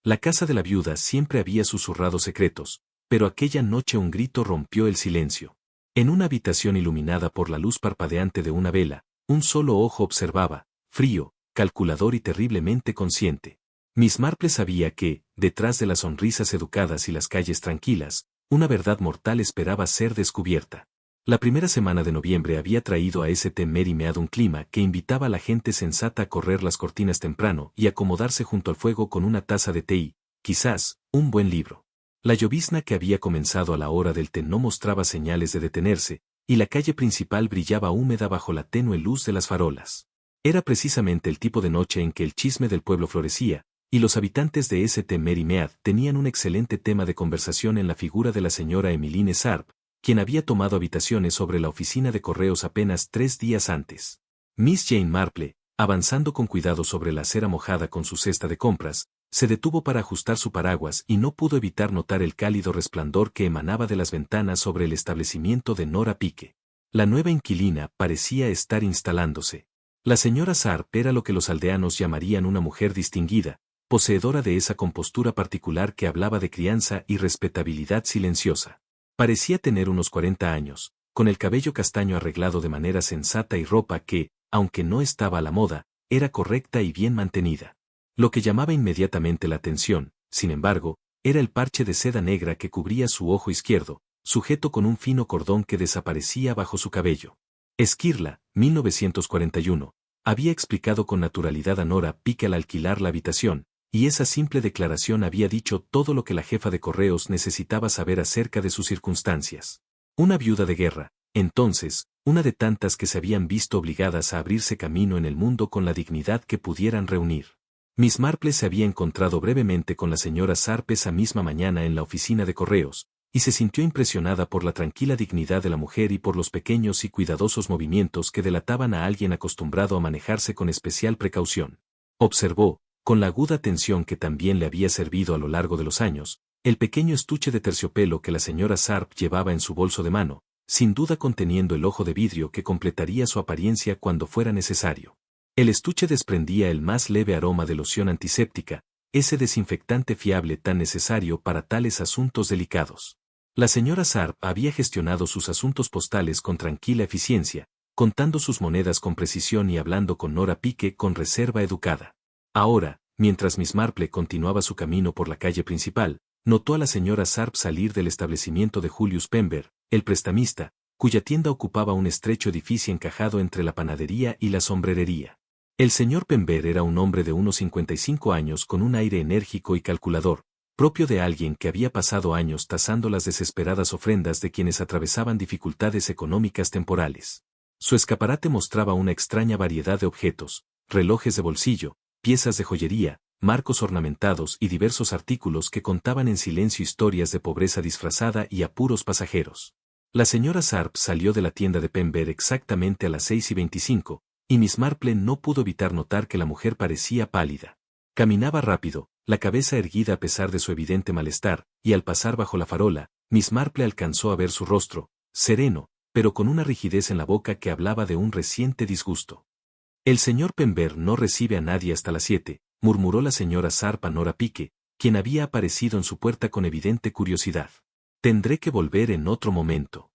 La casa de la viuda siempre había susurrado secretos, pero aquella noche un grito rompió el silencio. En una habitación iluminada por la luz parpadeante de una vela, un solo ojo observaba, frío, calculador y terriblemente consciente. Miss Marple sabía que, detrás de las sonrisas educadas y las calles tranquilas, una verdad mortal esperaba ser descubierta. La primera semana de noviembre había traído a St. Mary Mead un clima que invitaba a la gente sensata a correr las cortinas temprano y acomodarse junto al fuego con una taza de té y, quizás, un buen libro. La llovizna que había comenzado a la hora del té no mostraba señales de detenerse, y la calle principal brillaba húmeda bajo la tenue luz de las farolas. Era precisamente el tipo de noche en que el chisme del pueblo florecía, y los habitantes de St. Mary Mead tenían un excelente tema de conversación en la figura de la señora Emmeline Sharp, quien había tomado habitaciones sobre la oficina de correos apenas 3 días antes. Miss Jane Marple, avanzando con cuidado sobre la acera mojada con su cesta de compras, se detuvo para ajustar su paraguas y no pudo evitar notar el cálido resplandor que emanaba de las ventanas sobre el establecimiento de Nora Pique. La nueva inquilina parecía estar instalándose. La señora Sharp era lo que los aldeanos llamarían una mujer distinguida, poseedora de esa compostura particular que hablaba de crianza y respetabilidad silenciosa. Parecía tener unos 40 años, con el cabello castaño arreglado de manera sensata y ropa que, aunque no estaba a la moda, era correcta y bien mantenida. Lo que llamaba inmediatamente la atención, sin embargo, era el parche de seda negra que cubría su ojo izquierdo, sujeto con un fino cordón que desaparecía bajo su cabello. Esquirla, 1941, había explicado con naturalidad a Nora Pique al alquilar la habitación, y esa simple declaración había dicho todo lo que la jefa de correos necesitaba saber acerca de sus circunstancias. Una viuda de guerra, entonces, una de tantas que se habían visto obligadas a abrirse camino en el mundo con la dignidad que pudieran reunir. Miss Marple se había encontrado brevemente con la señora Sharp esa misma mañana en la oficina de correos, y se sintió impresionada por la tranquila dignidad de la mujer y por los pequeños y cuidadosos movimientos que delataban a alguien acostumbrado a manejarse con especial precaución. Observó, con la aguda atención que también le había servido a lo largo de los años, el pequeño estuche de terciopelo que la señora Sharp llevaba en su bolso de mano, sin duda conteniendo el ojo de vidrio que completaría su apariencia cuando fuera necesario. El estuche desprendía el más leve aroma de loción antiséptica, ese desinfectante fiable tan necesario para tales asuntos delicados. La señora Sharp había gestionado sus asuntos postales con tranquila eficiencia, contando sus monedas con precisión y hablando con Nora Pique con reserva educada. Ahora, mientras Miss Marple continuaba su camino por la calle principal, notó a la señora Sharp salir del establecimiento de Julius Pember, el prestamista, cuya tienda ocupaba un estrecho edificio encajado entre la panadería y la sombrerería. El señor Pember era un hombre de unos 55 años con un aire enérgico y calculador, propio de alguien que había pasado años tasando las desesperadas ofrendas de quienes atravesaban dificultades económicas temporales. Su escaparate mostraba una extraña variedad de objetos, relojes de bolsillo, piezas de joyería, marcos ornamentados y diversos artículos que contaban en silencio historias de pobreza disfrazada y apuros pasajeros. La señora Sharp salió de la tienda de Pember exactamente a las 6:25, y Miss Marple no pudo evitar notar que la mujer parecía pálida. Caminaba rápido, la cabeza erguida a pesar de su evidente malestar, y al pasar bajo la farola, Miss Marple alcanzó a ver su rostro, sereno, pero con una rigidez en la boca que hablaba de un reciente disgusto. El señor Pember no recibe a nadie hasta las 7, murmuró la señora Sharp a Nora Pique, quien había aparecido en su puerta con evidente curiosidad. Tendré que volver en otro momento.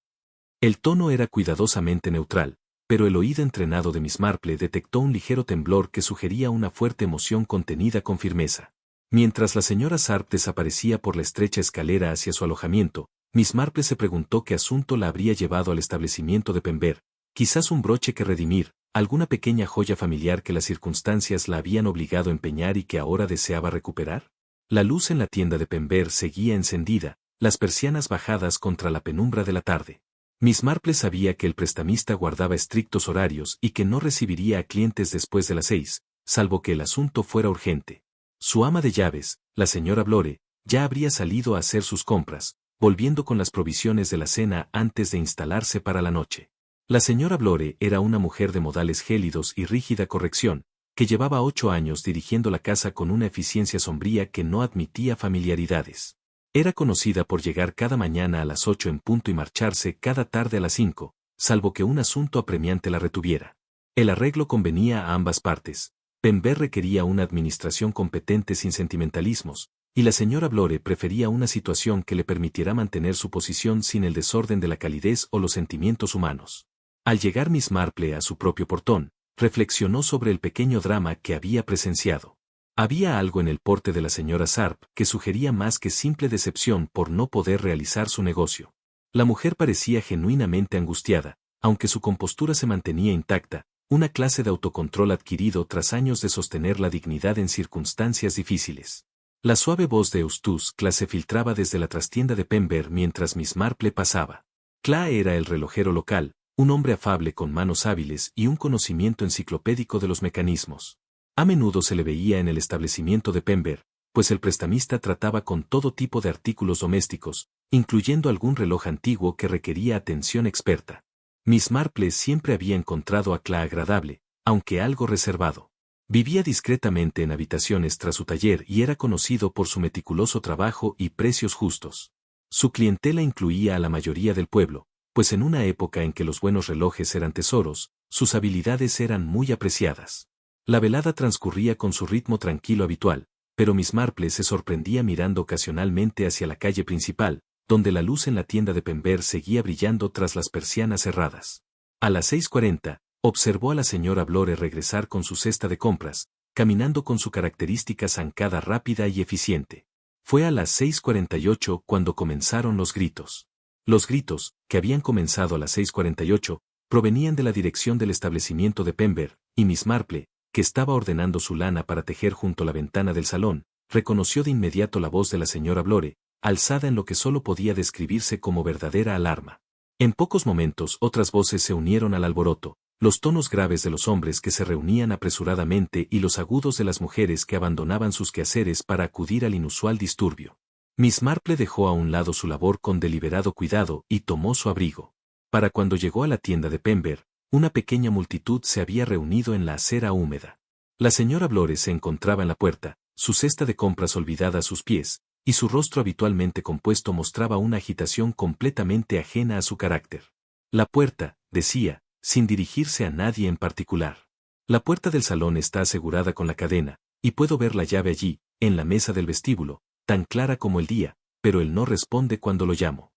El tono era cuidadosamente neutral, pero el oído entrenado de Miss Marple detectó un ligero temblor que sugería una fuerte emoción contenida con firmeza. Mientras la señora Sharp desaparecía por la estrecha escalera hacia su alojamiento, Miss Marple se preguntó qué asunto la habría llevado al establecimiento de Pember, quizás un broche que redimir, alguna pequeña joya familiar que las circunstancias la habían obligado a empeñar y que ahora deseaba recuperar. La luz en la tienda de Pember seguía encendida, las persianas bajadas contra la penumbra de la tarde. Miss Marple sabía que el prestamista guardaba estrictos horarios y que no recibiría a clientes después de las 6, salvo que el asunto fuera urgente. Su ama de llaves, la señora Blore, ya habría salido a hacer sus compras, volviendo con las provisiones de la cena antes de instalarse para la noche. La señora Blore era una mujer de modales gélidos y rígida corrección, que llevaba 8 años dirigiendo la casa con una eficiencia sombría que no admitía familiaridades. Era conocida por llegar cada mañana a las 8 en punto y marcharse cada tarde a las 5, salvo que un asunto apremiante la retuviera. El arreglo convenía a ambas partes. Pember requería una administración competente sin sentimentalismos, y la señora Blore prefería una situación que le permitiera mantener su posición sin el desorden de la calidez o los sentimientos humanos. Al llegar Miss Marple a su propio portón, reflexionó sobre el pequeño drama que había presenciado. Había algo en el porte de la señora Sharp que sugería más que simple decepción por no poder realizar su negocio. La mujer parecía genuinamente angustiada, aunque su compostura se mantenía intacta, una clase de autocontrol adquirido tras años de sostener la dignidad en circunstancias difíciles. La suave voz de Eustace Cla se filtraba desde la trastienda de Pember mientras Miss Marple pasaba. Cla era el relojero local, un hombre afable con manos hábiles y un conocimiento enciclopédico de los mecanismos. A menudo se le veía en el establecimiento de Pember, pues el prestamista trataba con todo tipo de artículos domésticos, incluyendo algún reloj antiguo que requería atención experta. Miss Marple siempre había encontrado a Cla agradable, aunque algo reservado. Vivía discretamente en habitaciones tras su taller y era conocido por su meticuloso trabajo y precios justos. Su clientela incluía a la mayoría del pueblo, pues en una época en que los buenos relojes eran tesoros, sus habilidades eran muy apreciadas. La velada transcurría con su ritmo tranquilo habitual, pero Miss Marple se sorprendía mirando ocasionalmente hacia la calle principal, donde la luz en la tienda de Pember seguía brillando tras las persianas cerradas. A las 6:40, observó a la señora Blore regresar con su cesta de compras, caminando con su característica zancada rápida y eficiente. Fue a las 6:48 cuando comenzaron los gritos. Los gritos, que habían comenzado a las 6:48, provenían de la dirección del establecimiento de Pember, y Miss Marple, que estaba ordenando su lana para tejer junto a la ventana del salón, reconoció de inmediato la voz de la señora Blore, alzada en lo que solo podía describirse como verdadera alarma. En pocos momentos otras voces se unieron al alboroto, los tonos graves de los hombres que se reunían apresuradamente y los agudos de las mujeres que abandonaban sus quehaceres para acudir al inusual disturbio. Miss Marple dejó a un lado su labor con deliberado cuidado y tomó su abrigo. Para cuando llegó a la tienda de Pember, una pequeña multitud se había reunido en la acera húmeda. La señora Blore se encontraba en la puerta, su cesta de compras olvidada a sus pies, y su rostro habitualmente compuesto mostraba una agitación completamente ajena a su carácter. La puerta, decía, sin dirigirse a nadie en particular. La puerta del salón está asegurada con la cadena, y puedo ver la llave allí, en la mesa del vestíbulo, tan clara como el día, pero él no responde cuando lo llamo.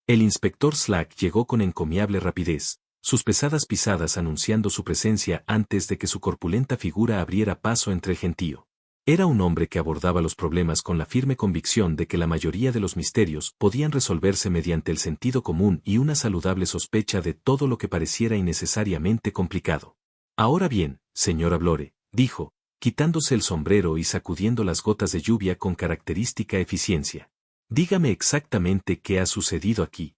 El inspector Slack llegó con encomiable rapidez, sus pesadas pisadas anunciando su presencia antes de que su corpulenta figura abriera paso entre el gentío. Era un hombre que abordaba los problemas con la firme convicción de que la mayoría de los misterios podían resolverse mediante el sentido común y una saludable sospecha de todo lo que pareciera innecesariamente complicado. Ahora bien, señora Blore, dijo, quitándose el sombrero y sacudiendo las gotas de lluvia con característica eficiencia. Dígame exactamente qué ha sucedido aquí.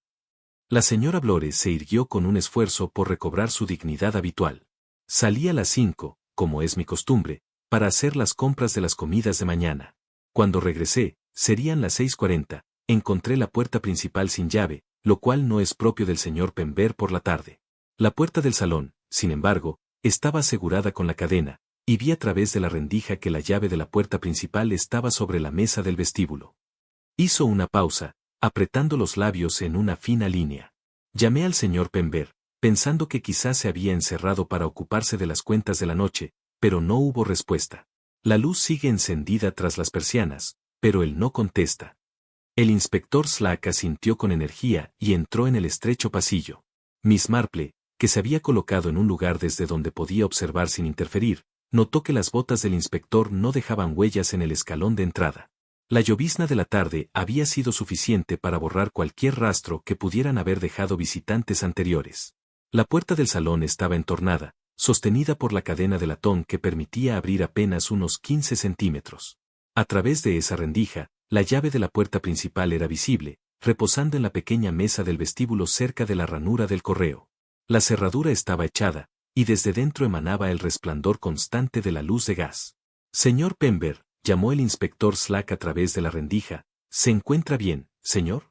La señora Blore se irguió con un esfuerzo por recobrar su dignidad habitual. Salí a las 5, como es mi costumbre, para hacer las compras de las comidas de mañana. Cuando regresé, serían las 6:40, encontré la puerta principal sin llave, lo cual no es propio del señor Pember por la tarde. La puerta del salón, sin embargo, estaba asegurada con la cadena, y vi a través de la rendija que la llave de la puerta principal estaba sobre la mesa del vestíbulo. Hizo una pausa, apretando los labios en una fina línea. Llamé al señor Pember, pensando que quizás se había encerrado para ocuparse de las cuentas de la noche, pero no hubo respuesta. La luz sigue encendida tras las persianas, pero él no contesta. El inspector Slack asintió con energía y entró en el estrecho pasillo. Miss Marple, que se había colocado en un lugar desde donde podía observar sin interferir, notó que las botas del inspector no dejaban huellas en el escalón de entrada. La llovizna de la tarde había sido suficiente para borrar cualquier rastro que pudieran haber dejado visitantes anteriores. La puerta del salón estaba entornada, sostenida por la cadena de latón que permitía abrir apenas unos 15 centímetros. A través de esa rendija, la llave de la puerta principal era visible, reposando en la pequeña mesa del vestíbulo cerca de la ranura del correo. La cerradura estaba echada, y desde dentro emanaba el resplandor constante de la luz de gas. Señor Pember, llamó el inspector Slack a través de la rendija, ¿se encuentra bien, señor?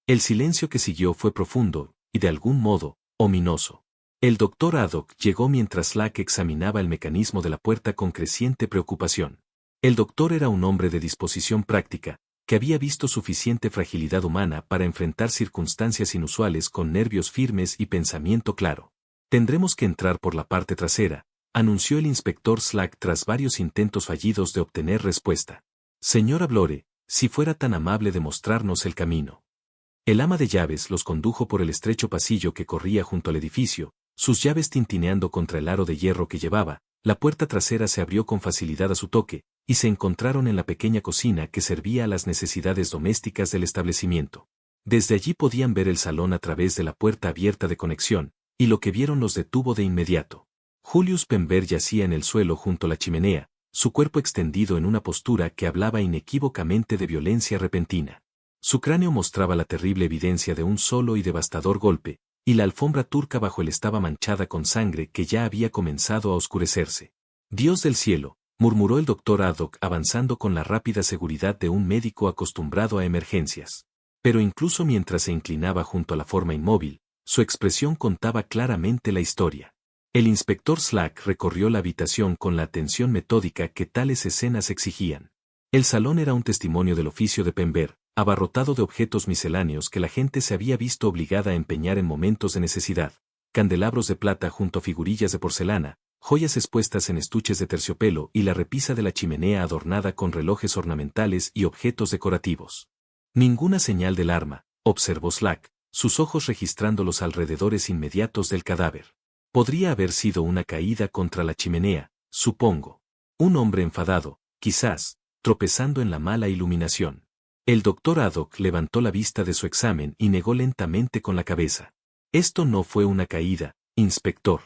El silencio que siguió fue profundo, y de algún modo, ominoso. El doctor Haddock llegó mientras Slack examinaba el mecanismo de la puerta con creciente preocupación. El doctor era un hombre de disposición práctica, que había visto suficiente fragilidad humana para enfrentar circunstancias inusuales con nervios firmes y pensamiento claro. Tendremos que entrar por la parte trasera, anunció el inspector Slack tras varios intentos fallidos de obtener respuesta. Señora Blore, si fuera tan amable de mostrarnos el camino. El ama de llaves los condujo por el estrecho pasillo que corría junto al edificio, sus llaves tintineando contra el aro de hierro que llevaba. La puerta trasera se abrió con facilidad a su toque, y se encontraron en la pequeña cocina que servía a las necesidades domésticas del establecimiento. Desde allí podían ver el salón a través de la puerta abierta de conexión, y lo que vieron los detuvo de inmediato. Julius Pember yacía en el suelo junto a la chimenea, su cuerpo extendido en una postura que hablaba inequívocamente de violencia repentina. Su cráneo mostraba la terrible evidencia de un solo y devastador golpe, y la alfombra turca bajo él estaba manchada con sangre que ya había comenzado a oscurecerse. «Dios del cielo», murmuró el doctor Haddock avanzando con la rápida seguridad de un médico acostumbrado a emergencias. Pero incluso mientras se inclinaba junto a la forma inmóvil, su expresión contaba claramente la historia. El inspector Slack recorrió la habitación con la atención metódica que tales escenas exigían. El salón era un testimonio del oficio de Pember, abarrotado de objetos misceláneos que la gente se había visto obligada a empeñar en momentos de necesidad, candelabros de plata junto a figurillas de porcelana, joyas expuestas en estuches de terciopelo y la repisa de la chimenea adornada con relojes ornamentales y objetos decorativos. Ninguna señal del arma, observó Slack, sus ojos registrando los alrededores inmediatos del cadáver. Podría haber sido una caída contra la chimenea, supongo. Un hombre enfadado, quizás, tropezando en la mala iluminación. El doctor Haddock levantó la vista de su examen y negó lentamente con la cabeza. Esto no fue una caída, inspector.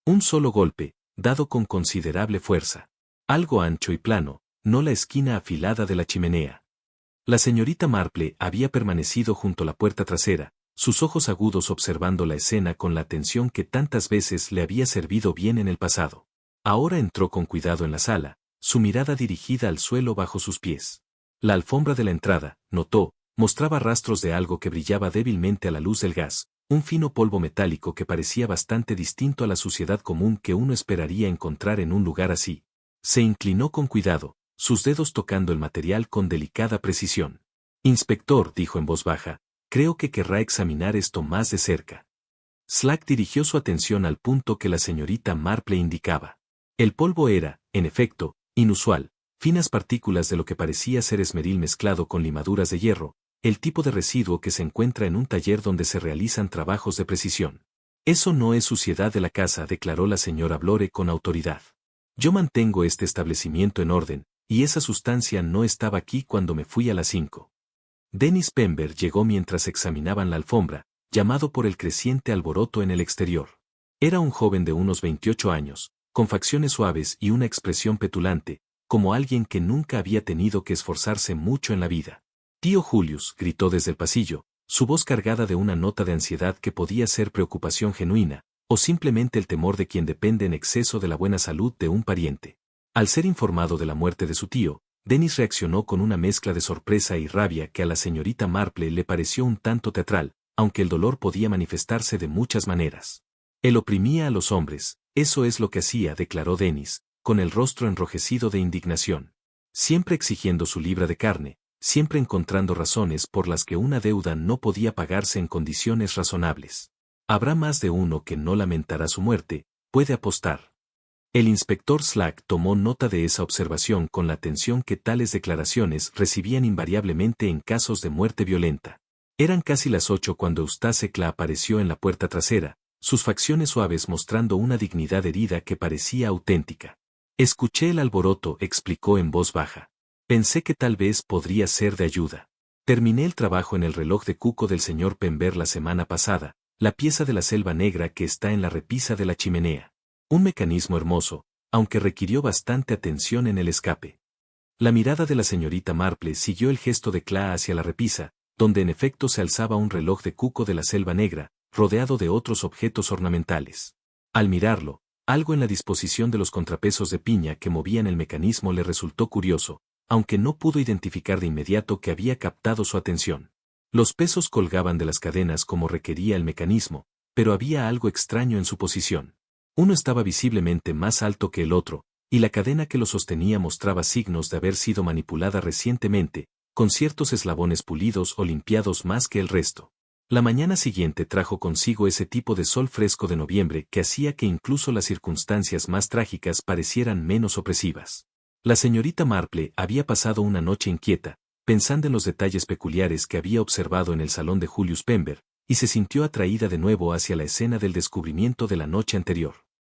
Un solo golpe, dado con considerable fuerza. Algo ancho y plano, no la esquina afilada de la chimenea. La señorita Marple había permanecido junto a la puerta trasera, sus ojos agudos observando la escena con la atención que tantas veces le había servido bien en el pasado. Ahora entró con cuidado en la sala, su mirada dirigida al suelo bajo sus pies. La alfombra de la entrada, notó, mostraba rastros de algo que brillaba débilmente a la luz del gas, un fino polvo metálico que parecía bastante distinto a la suciedad común que uno esperaría encontrar en un lugar así. Se inclinó con cuidado, sus dedos tocando el material con delicada precisión. «Inspector», dijo en voz baja, «creo que querrá examinar esto más de cerca». Slack dirigió su atención al punto que la señorita Marple indicaba. El polvo era, en efecto, inusual, finas partículas de lo que parecía ser esmeril mezclado con limaduras de hierro, el tipo de residuo que se encuentra en un taller donde se realizan trabajos de precisión. «Eso no es suciedad de la casa», declaró la señora Blore con autoridad. «Yo mantengo este establecimiento en orden, y esa sustancia no estaba aquí cuando me fui a las 5». Dennis Pember llegó mientras examinaban la alfombra, llamado por el creciente alboroto en el exterior. Era un joven de unos 28 años, con facciones suaves y una expresión petulante, como alguien que nunca había tenido que esforzarse mucho en la vida. «Tío Julius», gritó desde el pasillo, su voz cargada de una nota de ansiedad que podía ser preocupación genuina, o simplemente el temor de quien depende en exceso de la buena salud de un pariente. Al ser informado de la muerte de su tío, Dennis reaccionó con una mezcla de sorpresa y rabia que a la señorita Marple le pareció un tanto teatral, aunque el dolor podía manifestarse de muchas maneras. Él oprimía a los hombres, eso es lo que hacía, declaró Dennis, con el rostro enrojecido de indignación. Siempre exigiendo su libra de carne, siempre encontrando razones por las que una deuda no podía pagarse en condiciones razonables. Habrá más de uno que no lamentará su muerte, puede apostar. El inspector Slack tomó nota de esa observación con la atención que tales declaraciones recibían invariablemente en casos de muerte violenta. Eran casi las 8 cuando Eustace-Cla apareció en la puerta trasera, sus facciones suaves mostrando una dignidad herida que parecía auténtica. «Escuché el alboroto», explicó en voz baja. «Pensé que tal vez podría ser de ayuda. Terminé el trabajo en el reloj de cuco del señor Pember la semana pasada, la pieza de la selva negra que está en la repisa de la chimenea. Un mecanismo hermoso, aunque requirió bastante atención en el escape». La mirada de la señorita Marple siguió el gesto de Cla hacia la repisa, donde en efecto se alzaba un reloj de cuco de la selva negra, rodeado de otros objetos ornamentales. Al mirarlo, algo en la disposición de los contrapesos de piña que movían el mecanismo le resultó curioso, aunque no pudo identificar de inmediato que había captado su atención. Los pesos colgaban de las cadenas como requería el mecanismo, pero había algo extraño en su posición. Uno estaba visiblemente más alto que el otro, y la cadena que lo sostenía mostraba signos de haber sido manipulada recientemente, con ciertos eslabones pulidos o limpiados más que el resto. La mañana siguiente trajo consigo ese tipo de sol fresco de noviembre que hacía que incluso las circunstancias más trágicas parecieran menos opresivas. La señorita Marple había pasado una noche inquieta, pensando en los detalles peculiares que había observado en el salón de Julius Pember, y se sintió atraída de nuevo hacia la escena del descubrimiento de la noche anterior.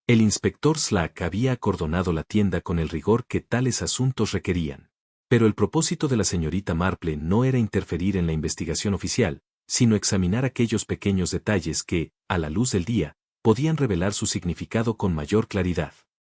El inspector Slack había acordonado la tienda con el rigor que tales asuntos requerían. Pero el propósito de la señorita Marple no era interferir en la investigación oficial, sino examinar aquellos pequeños detalles que, a la luz del día, podían revelar su significado con mayor claridad.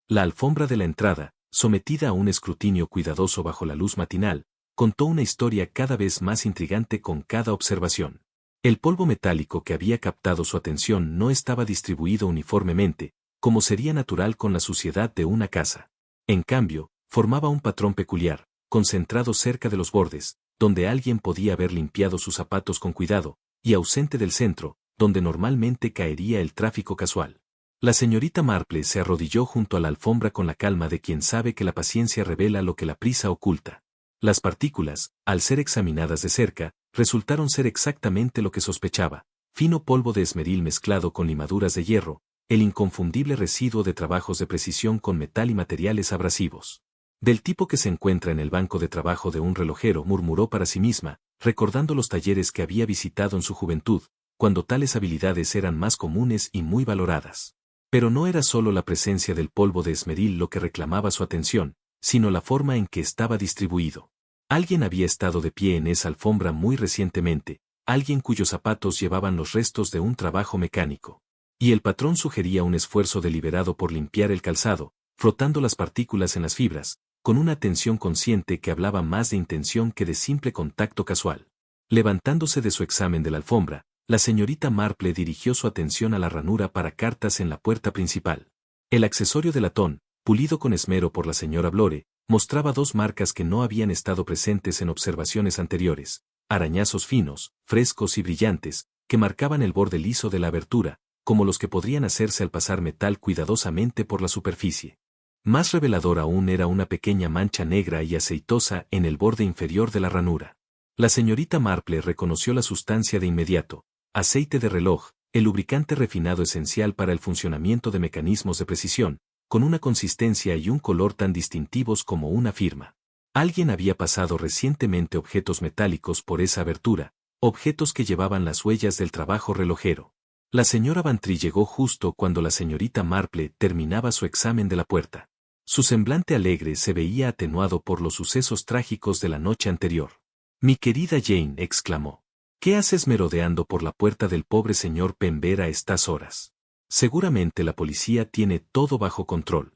La alfombra de la entrada, sometida a un escrutinio cuidadoso bajo la luz matinal, contó una historia cada vez más intrigante con cada observación. El polvo metálico que había captado su atención no estaba distribuido uniformemente, como sería natural con la suciedad de una casa. En cambio, formaba un patrón peculiar, concentrado cerca de los bordes, donde alguien podía haber limpiado sus zapatos con cuidado, y ausente del centro, donde normalmente caería el tráfico casual. La señorita Marple se arrodilló junto a la alfombra con la calma de quien sabe que la paciencia revela lo que la prisa oculta. Las partículas, al ser examinadas de cerca, resultaron ser exactamente lo que sospechaba: fino polvo de esmeril mezclado con limaduras de hierro, el inconfundible residuo de trabajos de precisión con metal y materiales abrasivos. Del tipo que se encuentra en el banco de trabajo de un relojero, murmuró para sí misma, recordando los talleres que había visitado en su juventud, cuando tales habilidades eran más comunes y muy valoradas. Pero no era solo la presencia del polvo de esmeril lo que reclamaba su atención, sino la forma en que estaba distribuido. Alguien había estado de pie en esa alfombra muy recientemente, alguien cuyos zapatos llevaban los restos de un trabajo mecánico. Y el patrón sugería un esfuerzo deliberado por limpiar el calzado, frotando las partículas en las fibras, con una atención consciente que hablaba más de intención que de simple contacto casual. Levantándose de su examen de la alfombra, la señorita Marple dirigió su atención a la ranura para cartas en la puerta principal. El accesorio de latón, pulido con esmero por la señora Blore, mostraba dos marcas que no habían estado presentes en observaciones anteriores: arañazos finos, frescos y brillantes, que marcaban el borde liso de la abertura, como los que podrían hacerse al pasar metal cuidadosamente por la superficie. Más revelador aún era una pequeña mancha negra y aceitosa en el borde inferior de la ranura. La señorita Marple reconoció la sustancia de inmediato: aceite de reloj, el lubricante refinado esencial para el funcionamiento de mecanismos de precisión, con una consistencia y un color tan distintivos como una firma. Alguien había pasado recientemente objetos metálicos por esa abertura, objetos que llevaban las huellas del trabajo relojero. La señora Bantry llegó justo cuando la señorita Marple terminaba su examen de la puerta. Su semblante alegre se veía atenuado por los sucesos trágicos de la noche anterior. «Mi querida Jane», exclamó, «¿qué haces merodeando por la puerta del pobre señor Pember a estas horas? Seguramente la policía tiene todo bajo control».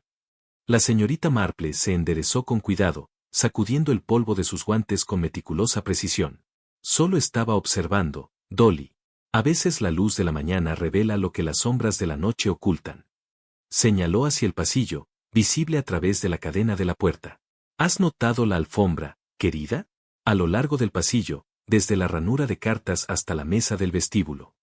La señorita Marple se enderezó con cuidado, sacudiendo el polvo de sus guantes con meticulosa precisión. «Solo estaba observando, Dolly. A veces la luz de la mañana revela lo que las sombras de la noche ocultan». Señaló hacia el pasillo, visible a través de la cadena de la puerta. «¿Has notado la alfombra, querida? A lo largo del pasillo, desde la ranura de cartas hasta la mesa del vestíbulo».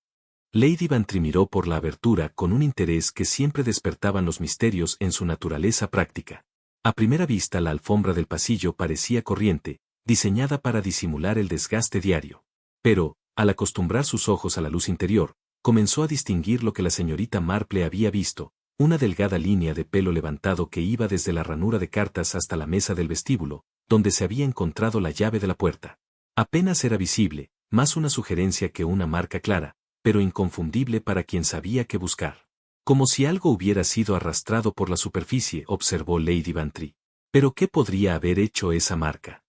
Lady Bantry miró por la abertura con un interés que siempre despertaban los misterios en su naturaleza práctica. A primera vista la alfombra del pasillo parecía corriente, diseñada para disimular el desgaste diario. Pero, al acostumbrar sus ojos a la luz interior, comenzó a distinguir lo que la señorita Marple había visto: una delgada línea de pelo levantado que iba desde la ranura de cartas hasta la mesa del vestíbulo, donde se había encontrado la llave de la puerta. Apenas era visible, más una sugerencia que una marca clara, pero inconfundible para quien sabía qué buscar. «Como si algo hubiera sido arrastrado por la superficie», observó Lady Bantry. «¿Pero qué podría haber hecho esa marca?».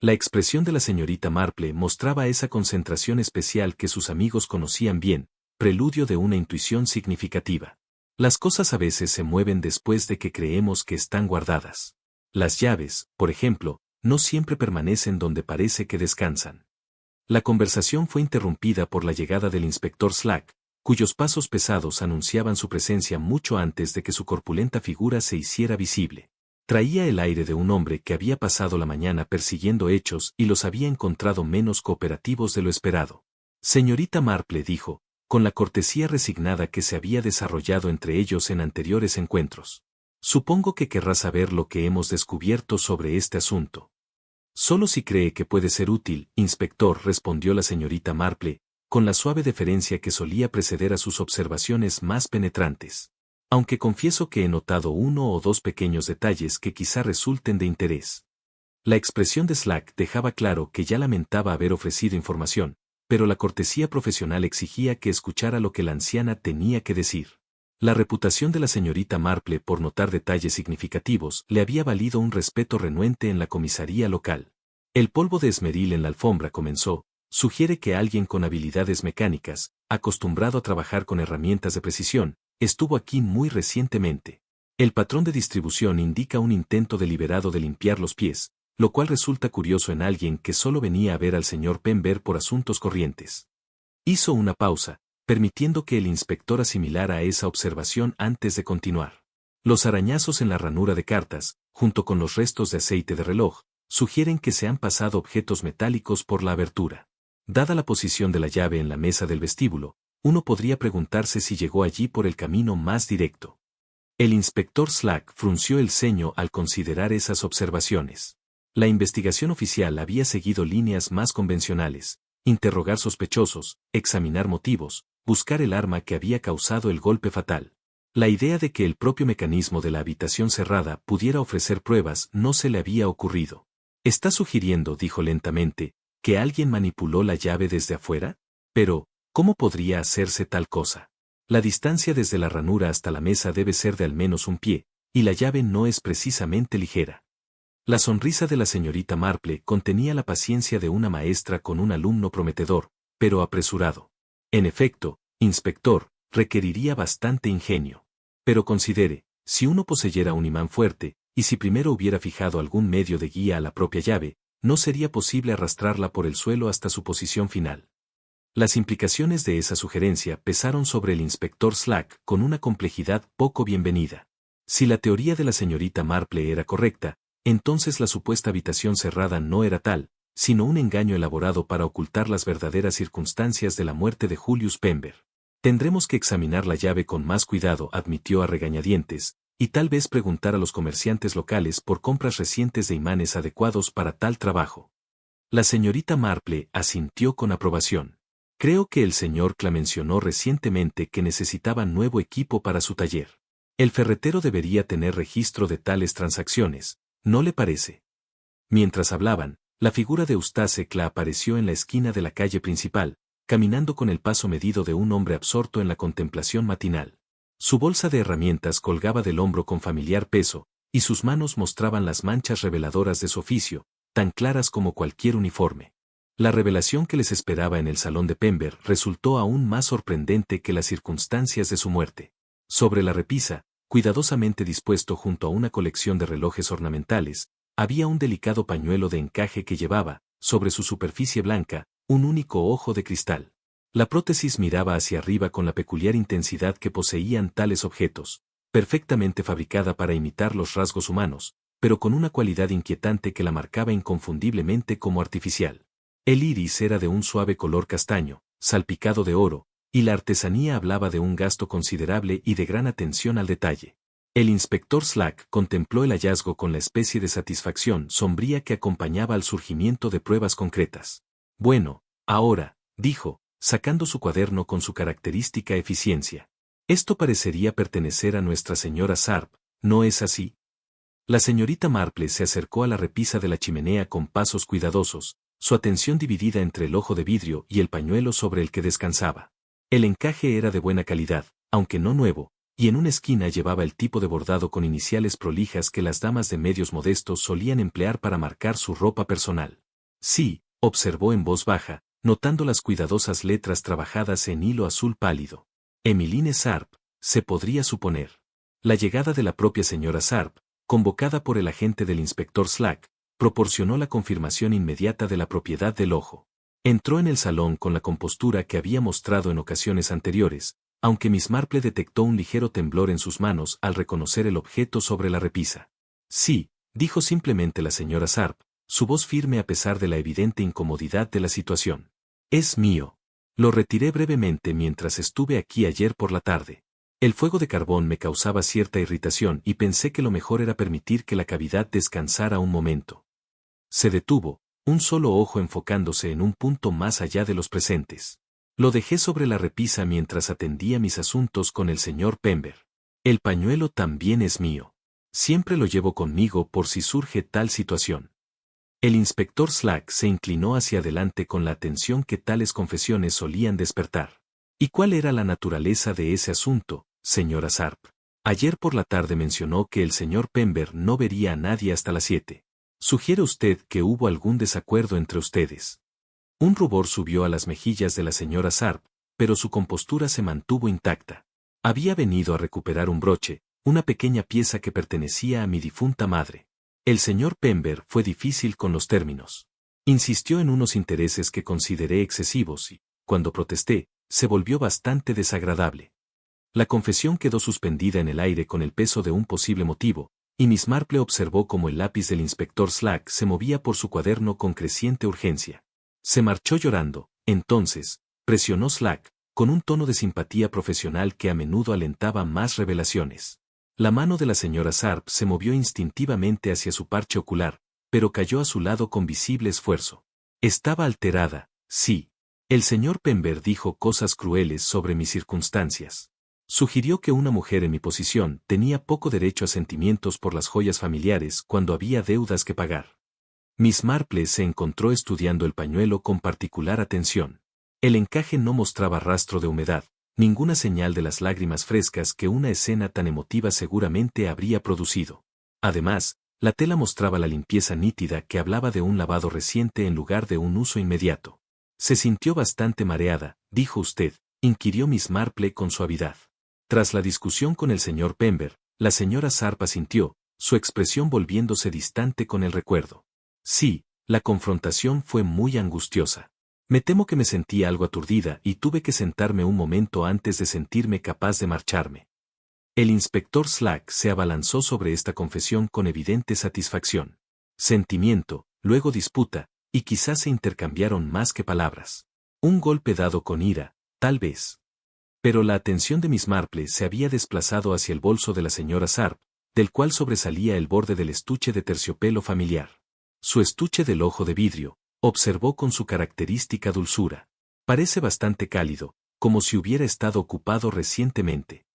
La expresión de la señorita Marple mostraba esa concentración especial que sus amigos conocían bien, preludio de una intuición significativa. Las cosas a veces se mueven después de que creemos que están guardadas. Las llaves, por ejemplo, no siempre permanecen donde parece que descansan. La conversación fue interrumpida por la llegada del inspector Slack, cuyos pasos pesados anunciaban su presencia mucho antes de que su corpulenta figura se hiciera visible. Traía el aire de un hombre que había pasado la mañana persiguiendo hechos y los había encontrado menos cooperativos de lo esperado. «Señorita Marple», dijo, con la cortesía resignada que se había desarrollado entre ellos en anteriores encuentros. «Supongo que querrá saber lo que hemos descubierto sobre este asunto». «Solo si cree que puede ser útil, inspector», respondió la señorita Marple, con la suave deferencia que solía preceder a sus observaciones más penetrantes. «Aunque confieso que he notado uno o dos pequeños detalles que quizá resulten de interés». La expresión de Slack dejaba claro que ya lamentaba haber ofrecido información, pero la cortesía profesional exigía que escuchara lo que la anciana tenía que decir. La reputación de la señorita Marple por notar detalles significativos le había valido un respeto renuente en la comisaría local. El polvo de esmeril en la alfombra comenzó, sugiere que alguien con habilidades mecánicas, acostumbrado a trabajar con herramientas de precisión, estuvo aquí muy recientemente. El patrón de distribución indica un intento deliberado de limpiar los pies, lo cual resulta curioso en alguien que solo venía a ver al señor Pember por asuntos corrientes. Hizo una pausa, permitiendo que el inspector asimilara esa observación antes de continuar. Los arañazos en la ranura de cartas, junto con los restos de aceite de reloj, sugieren que se han pasado objetos metálicos por la abertura. Dada la posición de la llave en la mesa del vestíbulo, uno podría preguntarse si llegó allí por el camino más directo. El inspector Slack frunció el ceño al considerar esas observaciones. La investigación oficial había seguido líneas más convencionales: interrogar sospechosos, examinar motivos, buscar el arma que había causado el golpe fatal. La idea de que el propio mecanismo de la habitación cerrada pudiera ofrecer pruebas no se le había ocurrido. «¿Está sugiriendo», dijo lentamente, «que alguien manipuló la llave desde afuera? Pero, ¿cómo podría hacerse tal cosa? La distancia desde la ranura hasta la mesa debe ser de al menos un pie, y la llave no es precisamente ligera». La sonrisa de la señorita Marple contenía la paciencia de una maestra con un alumno prometedor, pero apresurado. «En efecto, inspector, requeriría bastante ingenio. Pero considere, si uno poseyera un imán fuerte, y si primero hubiera fijado algún medio de guía a la propia llave, no sería posible arrastrarla por el suelo hasta su posición final». Las implicaciones de esa sugerencia pesaron sobre el inspector Slack con una complejidad poco bienvenida. Si la teoría de la señorita Marple era correcta, entonces la supuesta habitación cerrada no era tal, sino un engaño elaborado para ocultar las verdaderas circunstancias de la muerte de Julius Pember. «Tendremos que examinar la llave con más cuidado», admitió a regañadientes, «y tal vez preguntar a los comerciantes locales por compras recientes de imanes adecuados para tal trabajo». La señorita Marple asintió con aprobación. «Creo que el señor Cla mencionó recientemente que necesitaba nuevo equipo para su taller. El ferretero debería tener registro de tales transacciones, ¿no le parece?». Mientras hablaban, la figura de Eustace Cla apareció en la esquina de la calle principal, caminando con el paso medido de un hombre absorto en la contemplación matinal. Su bolsa de herramientas colgaba del hombro con familiar peso, y sus manos mostraban las manchas reveladoras de su oficio, tan claras como cualquier uniforme. La revelación que les esperaba en el salón de Pember resultó aún más sorprendente que las circunstancias de su muerte. Sobre la repisa, cuidadosamente dispuesto junto a una colección de relojes ornamentales, había un delicado pañuelo de encaje que llevaba, sobre su superficie blanca, un único ojo de cristal. La prótesis miraba hacia arriba con la peculiar intensidad que poseían tales objetos, perfectamente fabricada para imitar los rasgos humanos, pero con una cualidad inquietante que la marcaba inconfundiblemente como artificial. El iris era de un suave color castaño, salpicado de oro, y la artesanía hablaba de un gasto considerable y de gran atención al detalle. El inspector Slack contempló el hallazgo con la especie de satisfacción sombría que acompañaba al surgimiento de pruebas concretas. «Bueno, ahora», dijo, sacando su cuaderno con su característica eficiencia. «Esto parecería pertenecer a Nuestra Señora Sharp, ¿no es así?». La señorita Marple se acercó a la repisa de la chimenea con pasos cuidadosos, su atención dividida entre el ojo de vidrio y el pañuelo sobre el que descansaba. El encaje era de buena calidad, aunque no nuevo, y en una esquina llevaba el tipo de bordado con iniciales prolijas que las damas de medios modestos solían emplear para marcar su ropa personal. «Sí», observó en voz baja, notando las cuidadosas letras trabajadas en hilo azul pálido. «Emmeline Sharp», se podría suponer. La llegada de la propia señora Sharp, convocada por el agente del inspector Slack, proporcionó la confirmación inmediata de la propiedad del ojo. Entró en el salón con la compostura que había mostrado en ocasiones anteriores, aunque Miss Marple detectó un ligero temblor en sus manos al reconocer el objeto sobre la repisa. «Sí», dijo simplemente la señora Sharp, su voz firme a pesar de la evidente incomodidad de la situación. «Es mío. Lo retiré brevemente mientras estuve aquí ayer por la tarde. El fuego de carbón me causaba cierta irritación y pensé que lo mejor era permitir que la cavidad descansara un momento». Se detuvo, un solo ojo enfocándose en un punto más allá de los presentes. «Lo dejé sobre la repisa mientras atendía mis asuntos con el señor Pember. El pañuelo también es mío. Siempre lo llevo conmigo por si surge tal situación». El inspector Slack se inclinó hacia adelante con la atención que tales confesiones solían despertar. ¿Y cuál era la naturaleza de ese asunto, señora Sharp? Ayer por la tarde mencionó que el señor Pember no vería a nadie hasta las 7. ¿Sugiere usted que hubo algún desacuerdo entre ustedes? Un rubor subió a las mejillas de la señora Sharp, pero su compostura se mantuvo intacta. Había venido a recuperar un broche, una pequeña pieza que pertenecía a mi difunta madre. El señor Pember fue difícil con los términos. Insistió en unos intereses que consideré excesivos y, cuando protesté, se volvió bastante desagradable. La confesión quedó suspendida en el aire con el peso de un posible motivo, y Miss Marple observó cómo el lápiz del inspector Slack se movía por su cuaderno con creciente urgencia. Se marchó llorando, entonces, presionó Slack, con un tono de simpatía profesional que a menudo alentaba más revelaciones. La mano de la señora Sharp se movió instintivamente hacia su parche ocular, pero cayó a su lado con visible esfuerzo. Estaba alterada, sí. El señor Pember dijo cosas crueles sobre mis circunstancias. Sugirió que una mujer en mi posición tenía poco derecho a sentimientos por las joyas familiares cuando había deudas que pagar. Miss Marple se encontró estudiando el pañuelo con particular atención. El encaje no mostraba rastro de humedad, ninguna señal de las lágrimas frescas que una escena tan emotiva seguramente habría producido. Además, la tela mostraba la limpieza nítida que hablaba de un lavado reciente en lugar de un uso inmediato. Se sintió bastante mareada, dijo usted, inquirió Miss Marple con suavidad. Tras la discusión con el señor Pember, la señora Sharp asintió, su expresión volviéndose distante con el recuerdo. Sí, la confrontación fue muy angustiosa. Me temo que me sentí algo aturdida y tuve que sentarme un momento antes de sentirme capaz de marcharme. El inspector Slack se abalanzó sobre esta confesión con evidente satisfacción. Sentimiento, luego disputa, y quizás se intercambiaron más que palabras. Un golpe dado con ira, tal vez. Pero la atención de Miss Marple se había desplazado hacia el bolso de la señora Sharp, del cual sobresalía el borde del estuche de terciopelo familiar. Su estuche del ojo de vidrio, observó con su característica dulzura. Parece bastante cálido, como si hubiera estado ocupado recientemente.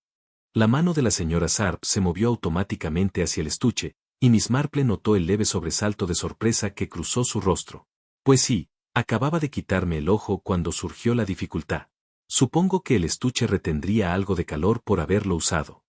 La mano de la señora Sharp se movió automáticamente hacia el estuche, y Miss Marple notó el leve sobresalto de sorpresa que cruzó su rostro. Pues sí, acababa de quitarme el ojo cuando surgió la dificultad. Supongo que el estuche retendría algo de calor por haberlo usado.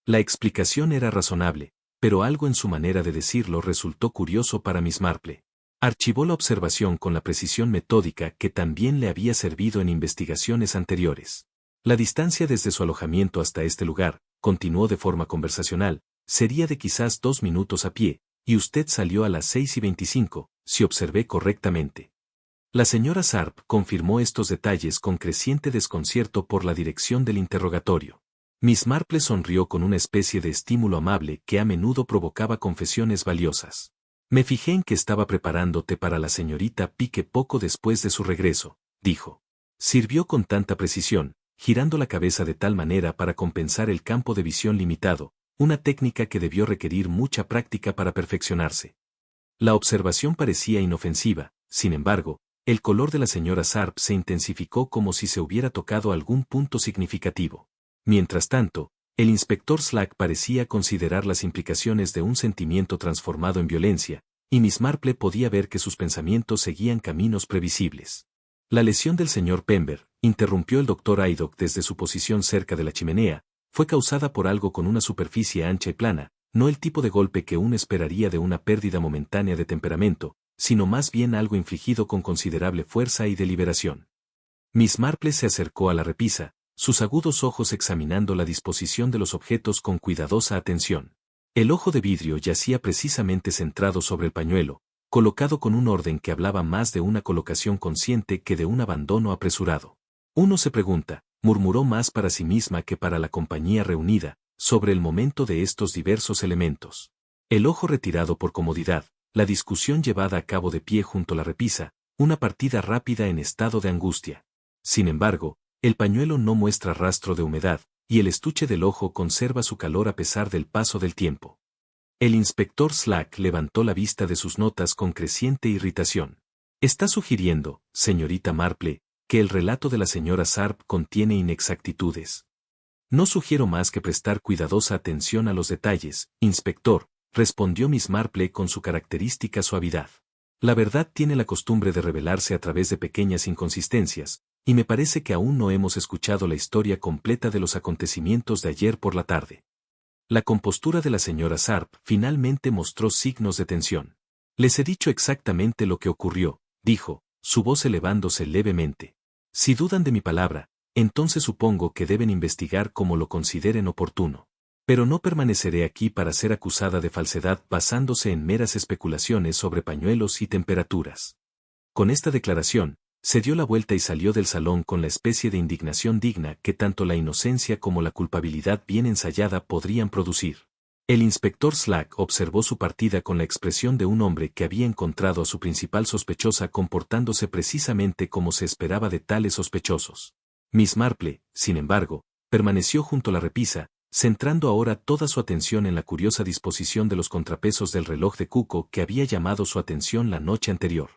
La explicación era razonable, pero algo en su manera de decirlo resultó curioso para Miss Marple. Archivó la observación con la precisión metódica que también le había servido en investigaciones anteriores. La distancia desde su alojamiento hasta este lugar, continuó de forma conversacional, sería de quizás 2 minutos a pie, y usted salió a las 6:25, si observé correctamente. La señora Sharp confirmó estos detalles con creciente desconcierto por la dirección del interrogatorio. Miss Marple sonrió con una especie de estímulo amable que a menudo provocaba confesiones valiosas. Me fijé en que estaba preparándote para la señorita Pique poco después de su regreso, dijo. Sirvió con tanta precisión, girando la cabeza de tal manera para compensar el campo de visión limitado, una técnica que debió requerir mucha práctica para perfeccionarse. La observación parecía inofensiva, sin embargo, el color de la señora Sharp se intensificó como si se hubiera tocado algún punto significativo. Mientras tanto, el inspector Slack parecía considerar las implicaciones de un sentimiento transformado en violencia, y Miss Marple podía ver que sus pensamientos seguían caminos previsibles. La lesión del señor Pember, interrumpió el doctor Haydock desde su posición cerca de la chimenea, fue causada por algo con una superficie ancha y plana, no el tipo de golpe que uno esperaría de una pérdida momentánea de temperamento, sino más bien algo infligido con considerable fuerza y deliberación. Miss Marple se acercó a la repisa, sus agudos ojos examinando la disposición de los objetos con cuidadosa atención. El ojo de vidrio yacía precisamente centrado sobre el pañuelo, colocado con un orden que hablaba más de una colocación consciente que de un abandono apresurado. Uno se pregunta, murmuró más para sí misma que para la compañía reunida, sobre el momento de estos diversos elementos. El ojo retirado por comodidad, la discusión llevada a cabo de pie junto a la repisa, una partida rápida en estado de angustia. Sin embargo, el pañuelo no muestra rastro de humedad, y el estuche del ojo conserva su calor a pesar del paso del tiempo. El inspector Slack levantó la vista de sus notas con creciente irritación. Está sugiriendo, señorita Marple, que el relato de la señora Sharp contiene inexactitudes. No sugiero más que prestar cuidadosa atención a los detalles, inspector, respondió Miss Marple con su característica suavidad. La verdad tiene la costumbre de revelarse a través de pequeñas inconsistencias, y me parece que aún no hemos escuchado la historia completa de los acontecimientos de ayer por la tarde. La compostura de la señora Sharp finalmente mostró signos de tensión. Les he dicho exactamente lo que ocurrió, dijo, su voz elevándose levemente. Si dudan de mi palabra, entonces supongo que deben investigar como lo consideren oportuno. Pero no permaneceré aquí para ser acusada de falsedad basándose en meras especulaciones sobre pañuelos y temperaturas. Con esta declaración, se dio la vuelta y salió del salón con la especie de indignación digna que tanto la inocencia como la culpabilidad bien ensayada podrían producir. El inspector Slack observó su partida con la expresión de un hombre que había encontrado a su principal sospechosa comportándose precisamente como se esperaba de tales sospechosos. Miss Marple, sin embargo, permaneció junto a la repisa, centrando ahora toda su atención en la curiosa disposición de los contrapesos del reloj de cuco que había llamado su atención la noche anterior.